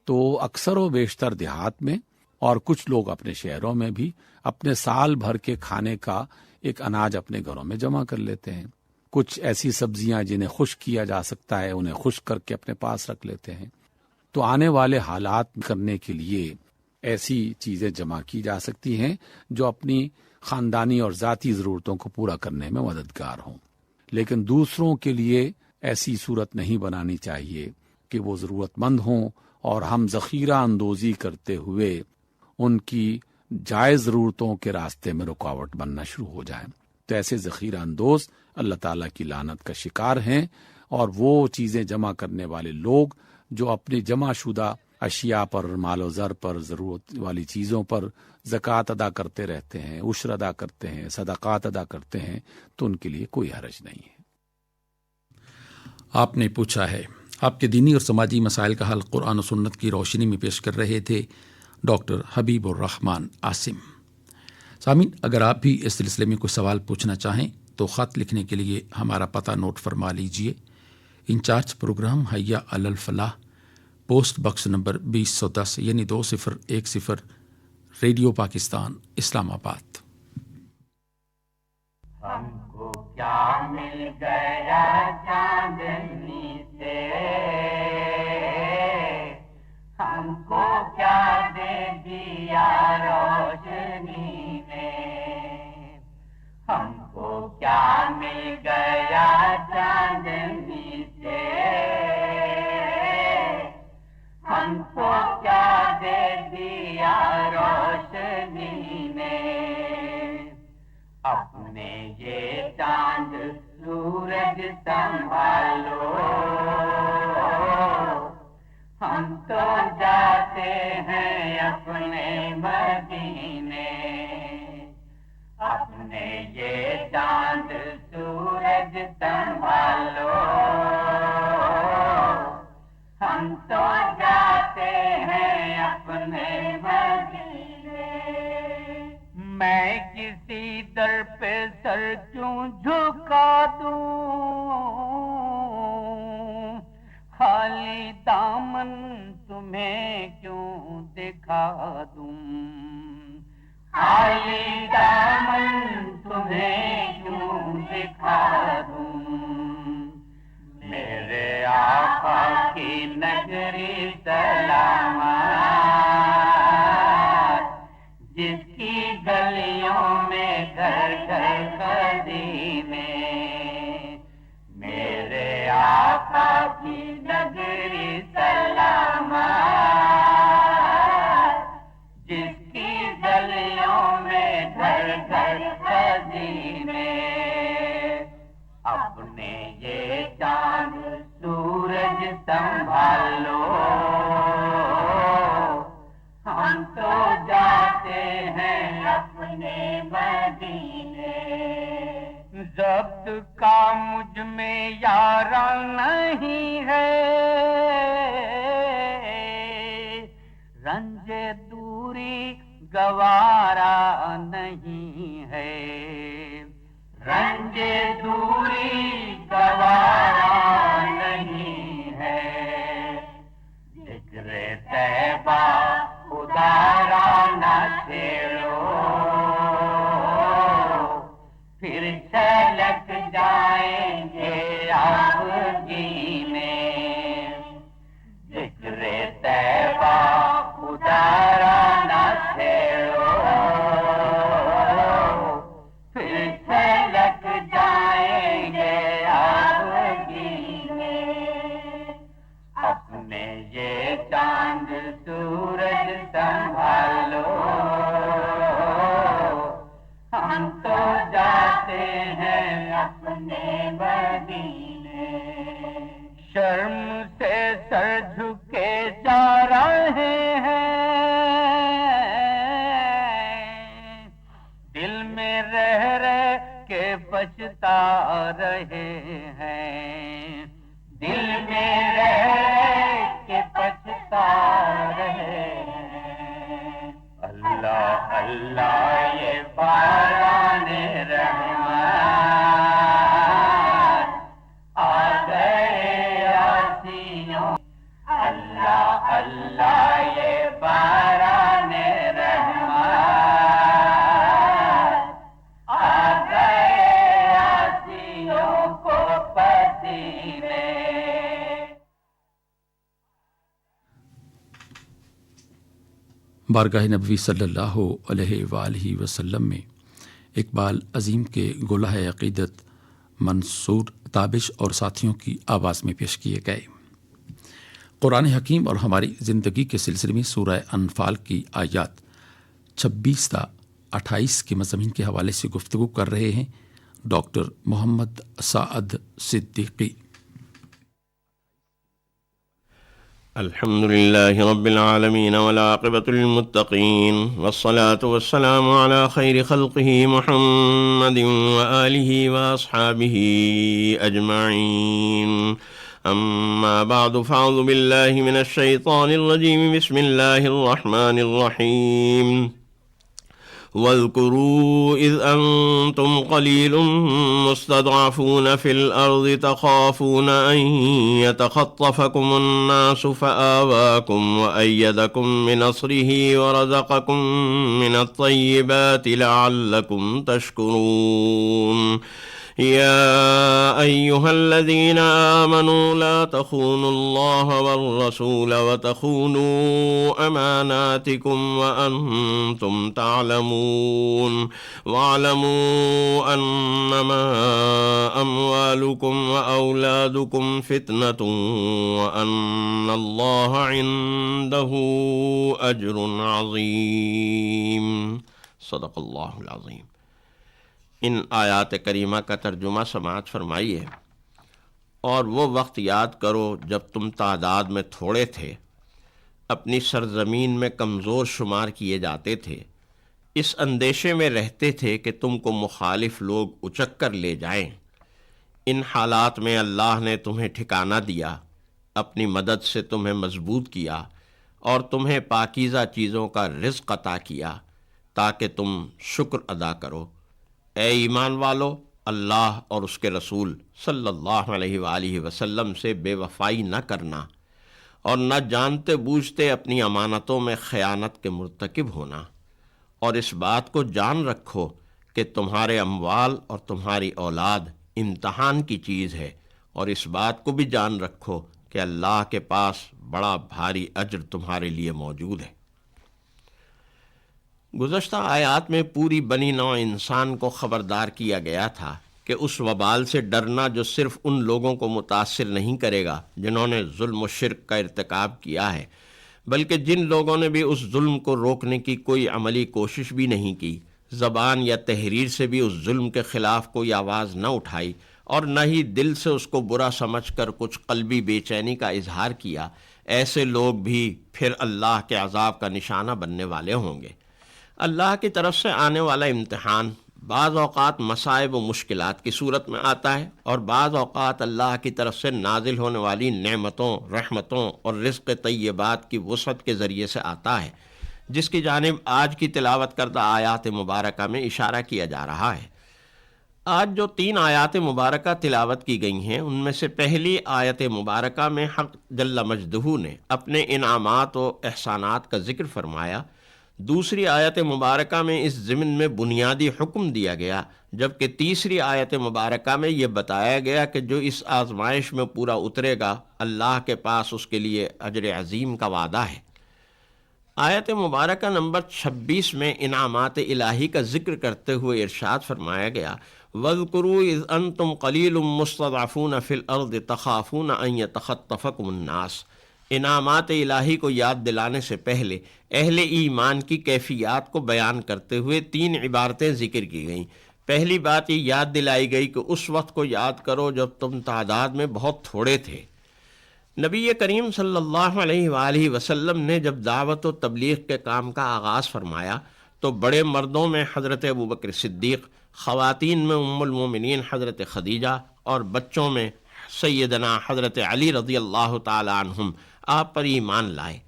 تو اکثر و بیشتر دیہات میں اور کچھ لوگ اپنے شہروں میں بھی اپنے سال بھر کے کھانے کا ایک اناج اپنے گھروں میں جمع کر لیتے ہیں۔ کچھ ایسی سبزیاں جنہیں خشک کیا جا سکتا ہے انہیں خشک کر کے اپنے پاس رکھ لیتے ہیں، تو آنے والے حالات کرنے کے لیے ایسی چیزیں جمع کی جا سکتی ہیں جو اپنی خاندانی اور ذاتی ضرورتوں کو پورا کرنے میں مددگار ہوں، لیکن دوسروں کے لیے ایسی صورت نہیں بنانی چاہیے کہ وہ ضرورت مند ہوں اور ہم ذخیرہ اندوزی کرتے ہوئے ان کی جائز ضرورتوں کے راستے میں رکاوٹ بننا شروع ہو جائیں۔ تو ایسے ذخیرہ اندوز اللہ تعالیٰ کی لعنت کا شکار ہیں، اور وہ چیزیں جمع کرنے والے لوگ جو اپنی جمع شدہ اشیاء پر، مال و زر پر، ضرورت والی چیزوں پر زکوٰۃ ادا کرتے رہتے ہیں، عشر ادا کرتے ہیں، صدقات ادا کرتے ہیں، تو ان کے لیے کوئی حرج نہیں ہے۔ آپ نے پوچھا ہے، آپ کے دینی اور سماجی مسائل کا حل قرآن و سنت کی روشنی میں پیش کر رہے تھے ڈاکٹر حبیب الرحمان عاصم۔ سامعین، اگر آپ بھی اس سلسلے میں کوئی سوال پوچھنا چاہیں تو خط لکھنے کے لیے ہمارا پتہ نوٹ فرما لیجئے۔ انچارج پروگرام حیا علی الفلاح، پوسٹ باکس نمبر 2010 یعنی 2010، ریڈیو پاکستان، اسلام آباد۔ ہم کو کیا مل گیا چاندنی سے، ہم کو کیا دے دیا روشنی نے، ہم کو کیا مل گیا چاندنی سے، ہم کو کیا دے دیا روشنی نے، اپنے یہ چاند سورج سنبھالو، ہم تو جاتے ہیں اپنے مدینے، اپنے یہ چاند سورج سنبھالو، ہم تو جاتے ہیں اپنے مدینے۔ میں کسی در پہ سر کیوں جھکا تمہیں کیوں دکھا دوں، خالی دامن تمہیں کیوں دکھا دوں، میرے آقا کی نگری سلامت، جس کی گلیوں میں گھر گھر قدیمے، میرے آقا کی نگری سلامت، جس کی گلیوں میں گھر گھر قدیمے، اپنے یہ چاند سورج سنبھالو، ہم تو جاتے ہیں اپنے مدینے، ضبط کا مجھ میں یارا نہیں ہے، رنج دوری گوارا نہیں ہے، رنج دوری گوارا نہیں ہے، ذکر طیبہ ادارا نہ چھیڑو، پھر چھلک جائیں گے آپ جینے، ذکر طیبہ ادارا نہ چھیڑو، پھر چھلک جائیں گے آپ جینے، اپنے یہ چاند سورج سنبھالو، ہم تو جاتے ہیں اپنے مدینے، شرم سے سر جھکے جا رہے ہیں، دل میں رہ رہ کے پچھتا رہے ہیں، دل میں رہ رہ کے پچھتا رہے ہیں، اللہ اللہ یہ باران رحمت آ گئے آسیوں، اللہ اللہ یہ باران رحمت آ گئے آسیوں کو پسینے۔ بارگاہ نبوی صلی اللہ علیہ وآلہ وسلم میں اقبال عظیم کے گلہ عقیدت منصور تابش اور ساتھیوں کی آواز میں پیش کیے گئے۔ قرآن حکیم اور ہماری زندگی کے سلسلے میں سورہ انفال کی آیات 26 تا 28 کے مضامین کے حوالے سے گفتگو کر رہے ہیں ڈاکٹر محمد سعد صدیقی۔ الحمد لله رب العالمين والعاقبة للمتقين والصلاة والسلام على خير خلقه محمد وآله وأصحابه أجمعين، أما بعد فأعوذ بالله من الشيطان الرجيم، بسم الله الرحمن الرحيم، واذكروا إذ أنتم قليل مستضعفون في الأرض تخافون أن يتخطفكم الناس فآواكم وأيدكم بنصره ورزقكم من الطيبات لعلكم تشكرون، يا أيها الذين آمنوا لا تخونوا الله والرسول وتخونوا أماناتكم وأنتم تعلمون، واعلموا أنما أموالكم وأولادكم فتنة وأن الله عنده أجر عظيم۔ صدق اللہ العظیم۔ ان آیات کریمہ کا ترجمہ سماعت فرمائیے۔ اور وہ وقت یاد کرو جب تم تعداد میں تھوڑے تھے، اپنی سرزمین میں کمزور شمار کیے جاتے تھے، اس اندیشے میں رہتے تھے کہ تم کو مخالف لوگ اچک کر لے جائیں۔ ان حالات میں اللہ نے تمہیں ٹھکانہ دیا، اپنی مدد سے تمہیں مضبوط کیا اور تمہیں پاکیزہ چیزوں کا رزق عطا کیا تاکہ تم شکر ادا کرو۔ اے ایمان والو، اللہ اور اس کے رسول صلی اللہ علیہ وآلہ وسلم سے بے وفائی نہ کرنا اور نہ جانتے بوجھتے اپنی امانتوں میں خیانت کے مرتکب ہونا، اور اس بات کو جان رکھو کہ تمہارے اموال اور تمہاری اولاد امتحان کی چیز ہے، اور اس بات کو بھی جان رکھو کہ اللہ کے پاس بڑا بھاری اجر تمہارے لیے موجود ہے۔ گزشتہ آیات میں پوری بنی نوع انسان کو خبردار کیا گیا تھا کہ اس وبال سے ڈرنا جو صرف ان لوگوں کو متاثر نہیں کرے گا جنہوں نے ظلم و شرک کا ارتکاب کیا ہے، بلکہ جن لوگوں نے بھی اس ظلم کو روکنے کی کوئی عملی کوشش بھی نہیں کی، زبان یا تحریر سے بھی اس ظلم کے خلاف کوئی آواز نہ اٹھائی، اور نہ ہی دل سے اس کو برا سمجھ کر کچھ قلبی بے چینی کا اظہار کیا، ایسے لوگ بھی پھر اللہ کے عذاب کا نشانہ بننے والے ہوں گے۔ اللہ کی طرف سے آنے والا امتحان بعض اوقات مصائب و مشکلات کی صورت میں آتا ہے، اور بعض اوقات اللہ کی طرف سے نازل ہونے والی نعمتوں، رحمتوں اور رزق طیبات کی وسعت کے ذریعے سے آتا ہے، جس کی جانب آج کی تلاوت کردہ آیات مبارکہ میں اشارہ کیا جا رہا ہے۔ آج جو 3 آیات مبارکہ تلاوت کی گئی ہیں، ان میں سے پہلی آیت مبارکہ میں حق جل مجدہ نے اپنے انعامات و احسانات کا ذکر فرمایا، دوسری آیت مبارکہ میں اس ضمن میں بنیادی حکم دیا گیا، جبکہ تیسری آیت مبارکہ میں یہ بتایا گیا کہ جو اس آزمائش میں پورا اترے گا، اللہ کے پاس اس کے لیے اجر عظیم کا وعدہ ہے۔ آیت مبارکہ نمبر 26 میں انعامات الہی کا ذکر کرتے ہوئے ارشاد فرمایا گیا، وَاذْكُرُوا إِذْ أَنْتُمْ قَلِيلٌ مُّسْتَضْعَفُونَ فِي الْأَرْضِ تَخَافُونَ أَن يَتَخَطَّفَكُمُ النَّاسُ۔ انعامات الہی کو یاد دلانے سے پہلے اہل ایمان کی کیفیات کو بیان کرتے ہوئے 3 عبارتیں ذکر کی گئیں۔ پہلی بات یہ یاد دلائی گئی کہ اس وقت کو یاد کرو جب تم تعداد میں بہت تھوڑے تھے۔ نبی کریم صلی اللہ علیہ وآلہ وسلم نے جب دعوت و تبلیغ کے کام کا آغاز فرمایا تو بڑے مردوں میں حضرت ابوبکر صدیق، خواتین میں ام المومنین حضرت خدیجہ، اور بچوں میں سیدنا حضرت علی رضی اللہ تعالی عنہم آپ پر ایمان لائے۔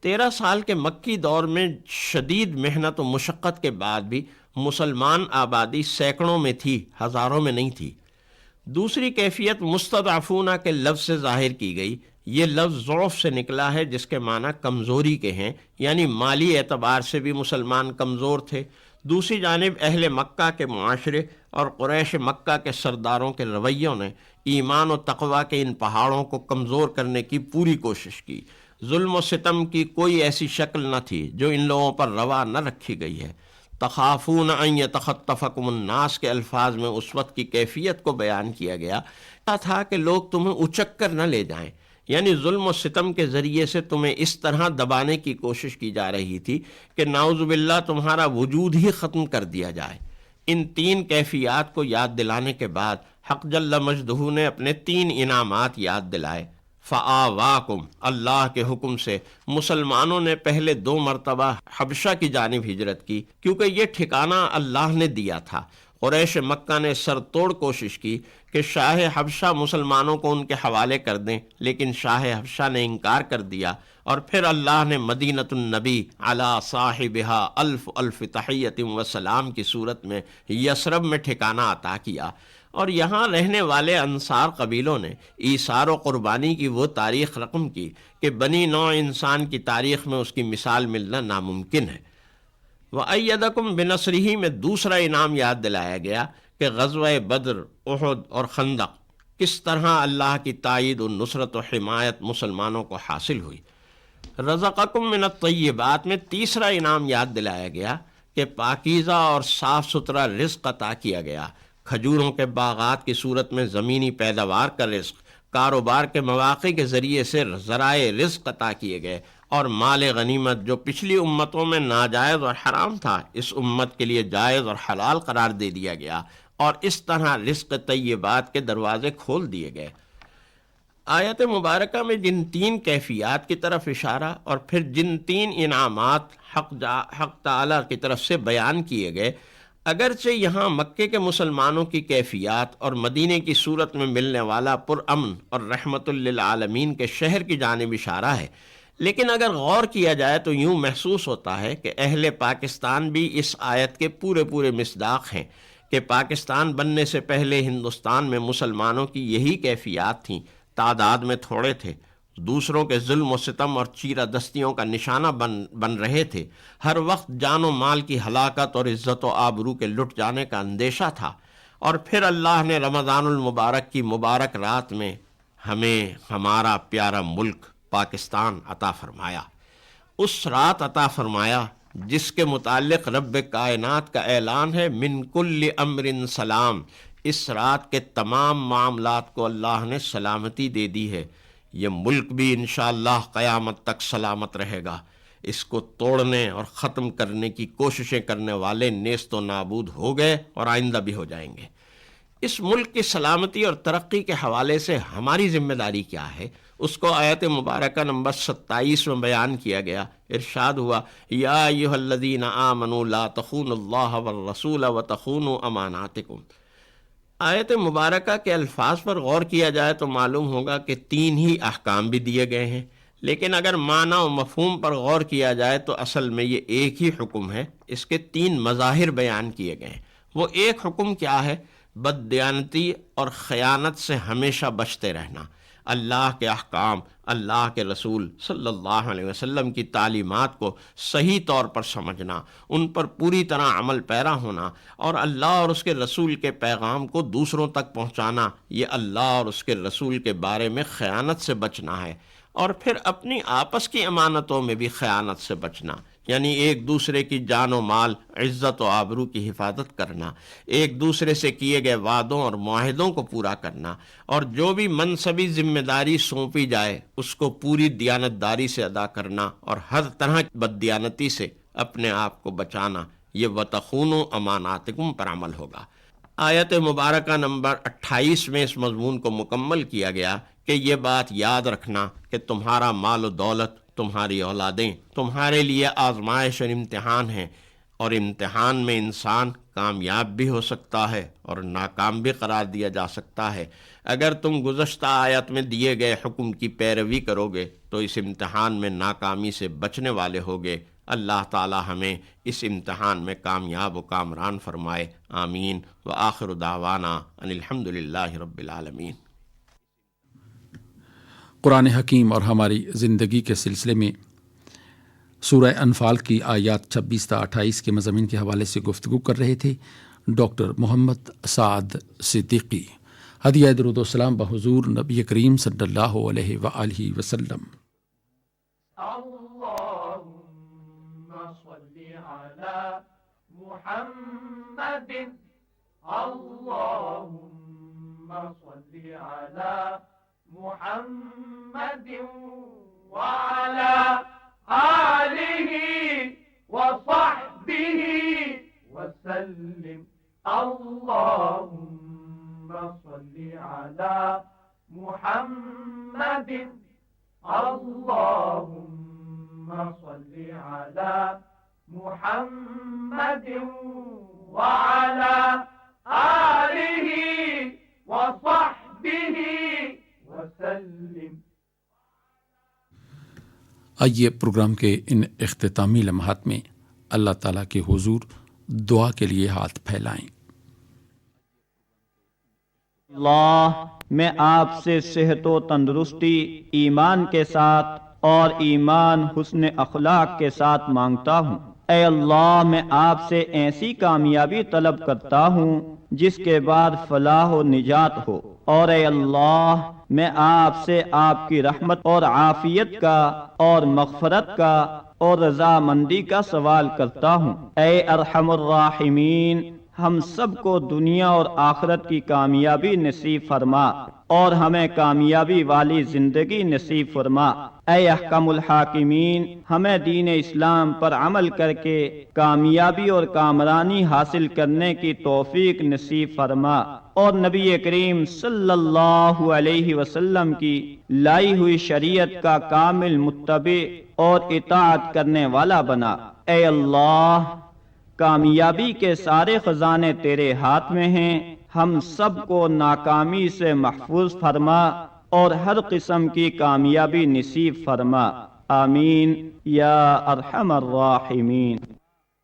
13 سال کے مکی دور میں شدید محنت و مشقت کے بعد بھی مسلمان آبادی سینکڑوں میں تھی، ہزاروں میں نہیں تھی۔ دوسری کیفیت مستضعفون کے لفظ سے ظاہر کی گئی۔ یہ لفظ ضعف سے نکلا ہے، جس کے معنی کمزوری کے ہیں، یعنی مالی اعتبار سے بھی مسلمان کمزور تھے۔ دوسری جانب اہل مکہ کے معاشرے اور قریش مکہ کے سرداروں کے رویوں نے ایمان و تقوی کے ان پہاڑوں کو کمزور کرنے کی پوری کوشش کی۔ ظلم و ستم کی کوئی ایسی شکل نہ تھی جو ان لوگوں پر روا نہ رکھی گئی ہے۔ تخافون ان یتخطفکم الناس کے الفاظ میں اس وقت کی کیفیت کو بیان کیا گیا تھا کہ لوگ تمہیں اچک کر نہ لے جائیں، یعنی ظلم و ستم کے ذریعے سے تمہیں اس طرح دبانے کی کوشش کی جا رہی تھی کہ نعوذ باللہ تمہارا وجود ہی ختم کر دیا جائے۔ ان 3 کیفیات کو یاد دلانے کے بعد حق جل مجدہ نے اپنے 3 انعامات یاد دلائے۔ فآواکم، اللہ کے حکم سے مسلمانوں نے پہلے 2 مرتبہ حبشہ کی جانب ہجرت کی، کیونکہ یہ ٹھکانہ اللہ نے دیا تھا۔ قریش مکہ نے سر توڑ کوشش کی کہ شاہ حبشہ مسلمانوں کو ان کے حوالے کر دیں، لیکن شاہ حبشہ نے انکار کر دیا، اور پھر اللہ نے مدینۃ النبی علی صاحبہا الف الف تحیۃ و سلام کی صورت میں یثرب میں ٹھکانہ عطا کیا، اور یہاں رہنے والے انصار قبیلوں نے ایثار و قربانی کی وہ تاریخ رقم کی کہ بنی نوع انسان کی تاریخ میں اس کی مثال ملنا ناممکن ہے۔ وَأَيَّدَكُمْ بِنَصْرِهِ میں دوسرا انعام یاد دلایا گیا کہ غزوہ بدر، احد اور خندق کس طرح اللہ کی تائید و نصرت و حمایت مسلمانوں کو حاصل ہوئی۔ رزقکم من الطیبات میں تیسرا انعام یاد دلایا گیا کہ پاکیزہ اور صاف ستھرا رزق عطا کیا گیا۔ کھجوروں کے باغات کی صورت میں زمینی پیداوار کا رزق، کاروبار کے مواقع کے ذریعے سے ذرائع رزق عطا کیے گئے، اور مال غنیمت جو پچھلی امتوں میں ناجائز اور حرام تھا، اس امت کے لیے جائز اور حلال قرار دے دیا گیا، اور اس طرح رزق طیبات کے دروازے کھول دیے گئے۔ آیت مبارکہ میں جن 3 کیفیات کی طرف اشارہ اور پھر جن 3 انعامات حق تعالیٰ کی طرف سے بیان کیے گئے، اگرچہ یہاں مکے کے مسلمانوں کی کیفیات اور مدینے کی صورت میں ملنے والا پرامن اور رحمت للعالمین کے شہر کی جانب اشارہ ہے، لیکن اگر غور کیا جائے تو یوں محسوس ہوتا ہے کہ اہل پاکستان بھی اس آیت کے پورے مصداق ہیں کہ پاکستان بننے سے پہلے ہندوستان میں مسلمانوں کی یہی کیفیات تھیں، تعداد میں تھوڑے تھے، دوسروں کے ظلم و ستم اور چیرہ دستیوں کا نشانہ بن رہے تھے، ہر وقت جان و مال کی ہلاکت اور عزت و آبرو کے لٹ جانے کا اندیشہ تھا، اور پھر اللہ نے رمضان المبارک کی مبارک رات میں ہمیں ہمارا پیارا ملک پاکستان عطا فرمایا۔ اس رات عطا فرمایا جس کے متعلق رب کائنات کا اعلان ہے من کل امر سلام، اس رات کے تمام معاملات کو اللہ نے سلامتی دے دی ہے۔ یہ ملک بھی انشاءاللہ قیامت تک سلامت رہے گا۔ اس کو توڑنے اور ختم کرنے کی کوششیں کرنے والے نیست و نابود ہو گئے اور آئندہ بھی ہو جائیں گے۔ اس ملک کی سلامتی اور ترقی کے حوالے سے ہماری ذمہ داری کیا ہے، اس کو آیت مبارکہ نمبر 27 میں بیان کیا گیا۔ ارشاد ہوا یا ایھا الذین آمنوا لا تخونوا اللہ والرسول وتخونوا اماناتکم۔ آیت مبارکہ کے الفاظ پر غور کیا جائے تو معلوم ہوگا کہ 3 ہی احکام بھی دیے گئے ہیں، لیکن اگر معنی و مفہوم پر غور کیا جائے تو اصل میں یہ ایک ہی حکم ہے۔ اس کے 3 مظاہر بیان کیے گئے ہیں۔ وہ ایک حکم کیا ہے؟ بددیانتی اور خیانت سے ہمیشہ بچتے رہنا، اللہ کے احکام، اللہ کے رسول صلی اللہ علیہ وسلم کی تعلیمات کو صحیح طور پر سمجھنا، ان پر پوری طرح عمل پیرا ہونا، اور اللہ اور اس کے رسول کے پیغام کو دوسروں تک پہنچانا۔ یہ اللہ اور اس کے رسول کے بارے میں خیانت سے بچنا ہے، اور پھر اپنی آپس کی امانتوں میں بھی خیانت سے بچنا، یعنی ایک دوسرے کی جان و مال، عزت و آبرو کی حفاظت کرنا، ایک دوسرے سے کیے گئے وعدوں اور معاہدوں کو پورا کرنا، اور جو بھی منصبی ذمہ داری سونپی جائے اس کو پوری دیانتداری سے ادا کرنا، اور ہر طرح کی بددیانتی سے اپنے آپ کو بچانا۔ یہ وَتَخُونُوا أَمَانَاتِكُمْ پر عمل ہوگا۔ آیت مبارکہ نمبر 28 میں اس مضمون کو مکمل کیا گیا کہ یہ بات یاد رکھنا کہ تمہارا مال و دولت، تمہاری اولادیں تمہارے لیے آزمائش اور امتحان ہیں، اور امتحان میں انسان کامیاب بھی ہو سکتا ہے اور ناکام بھی قرار دیا جا سکتا ہے۔ اگر تم گزشتہ آیت میں دیے گئے حکم کی پیروی کرو گے تو اس امتحان میں ناکامی سے بچنے والے ہوگے۔ اللہ تعالی ہمیں اس امتحان میں کامیاب و کامران فرمائے، آمین۔ وآخر دعوانا ان الحمدللہ رب العالمین۔ قرآن حکیم اور ہماری زندگی کے سلسلے میں سورہ انفال کی آیات 26 تا 28 کے مضامین کے حوالے سے گفتگو کر رہے تھے ڈاکٹر محمد سعد صدیقی۔ ہدیہ درود و سلام بحضور نبی کریم صلی اللہ علیہ وآلہ وسلم۔ محمد اللهم صل على محمد وعلى آله وصحبه وسلم۔ اللهم صل على محمد اللهم صل على محمد وعلى آله وصحبه وسلم۔ آئیے پروگرام کے ان اختتامی لمحات میں اللہ تعالیٰ کے حضور دعا کے لیے ہاتھ پھیلائیں۔ اللہ، میں آپ سے صحت و تندرستی ایمان کے ساتھ اور ایمان حسن اخلاق کے ساتھ مانگتا ہوں۔ اے اللہ، میں آپ سے ایسی کامیابی طلب کرتا ہوں جس کے بعد فلاح و نجات ہو، اور اے اللہ میں آپ سے آپ کی رحمت اور عافیت کا اور مغفرت کا اور رضامندی کا سوال کرتا ہوں۔ اے ارحم الراحمین، ہم سب کو دنیا اور آخرت کی کامیابی نصیب فرما اور ہمیں کامیابی والی زندگی نصیب فرما۔ اے احکم الحاکمین، ہمیں دین اسلام پر عمل کر کے کامیابی اور کامرانی حاصل کرنے کی توفیق نصیب فرما، اور نبی کریم صلی اللہ علیہ وسلم کی لائی ہوئی شریعت کا کامل متبع اور اطاعت کرنے والا بنا۔ اے اللہ، کامیابی کے سارے خزانے تیرے ہاتھ میں ہیں، ہم سب کو ناکامی سے محفوظ فرما اور ہر قسم کی کامیابی نصیب فرما، آمین یا ارحم الراحمین۔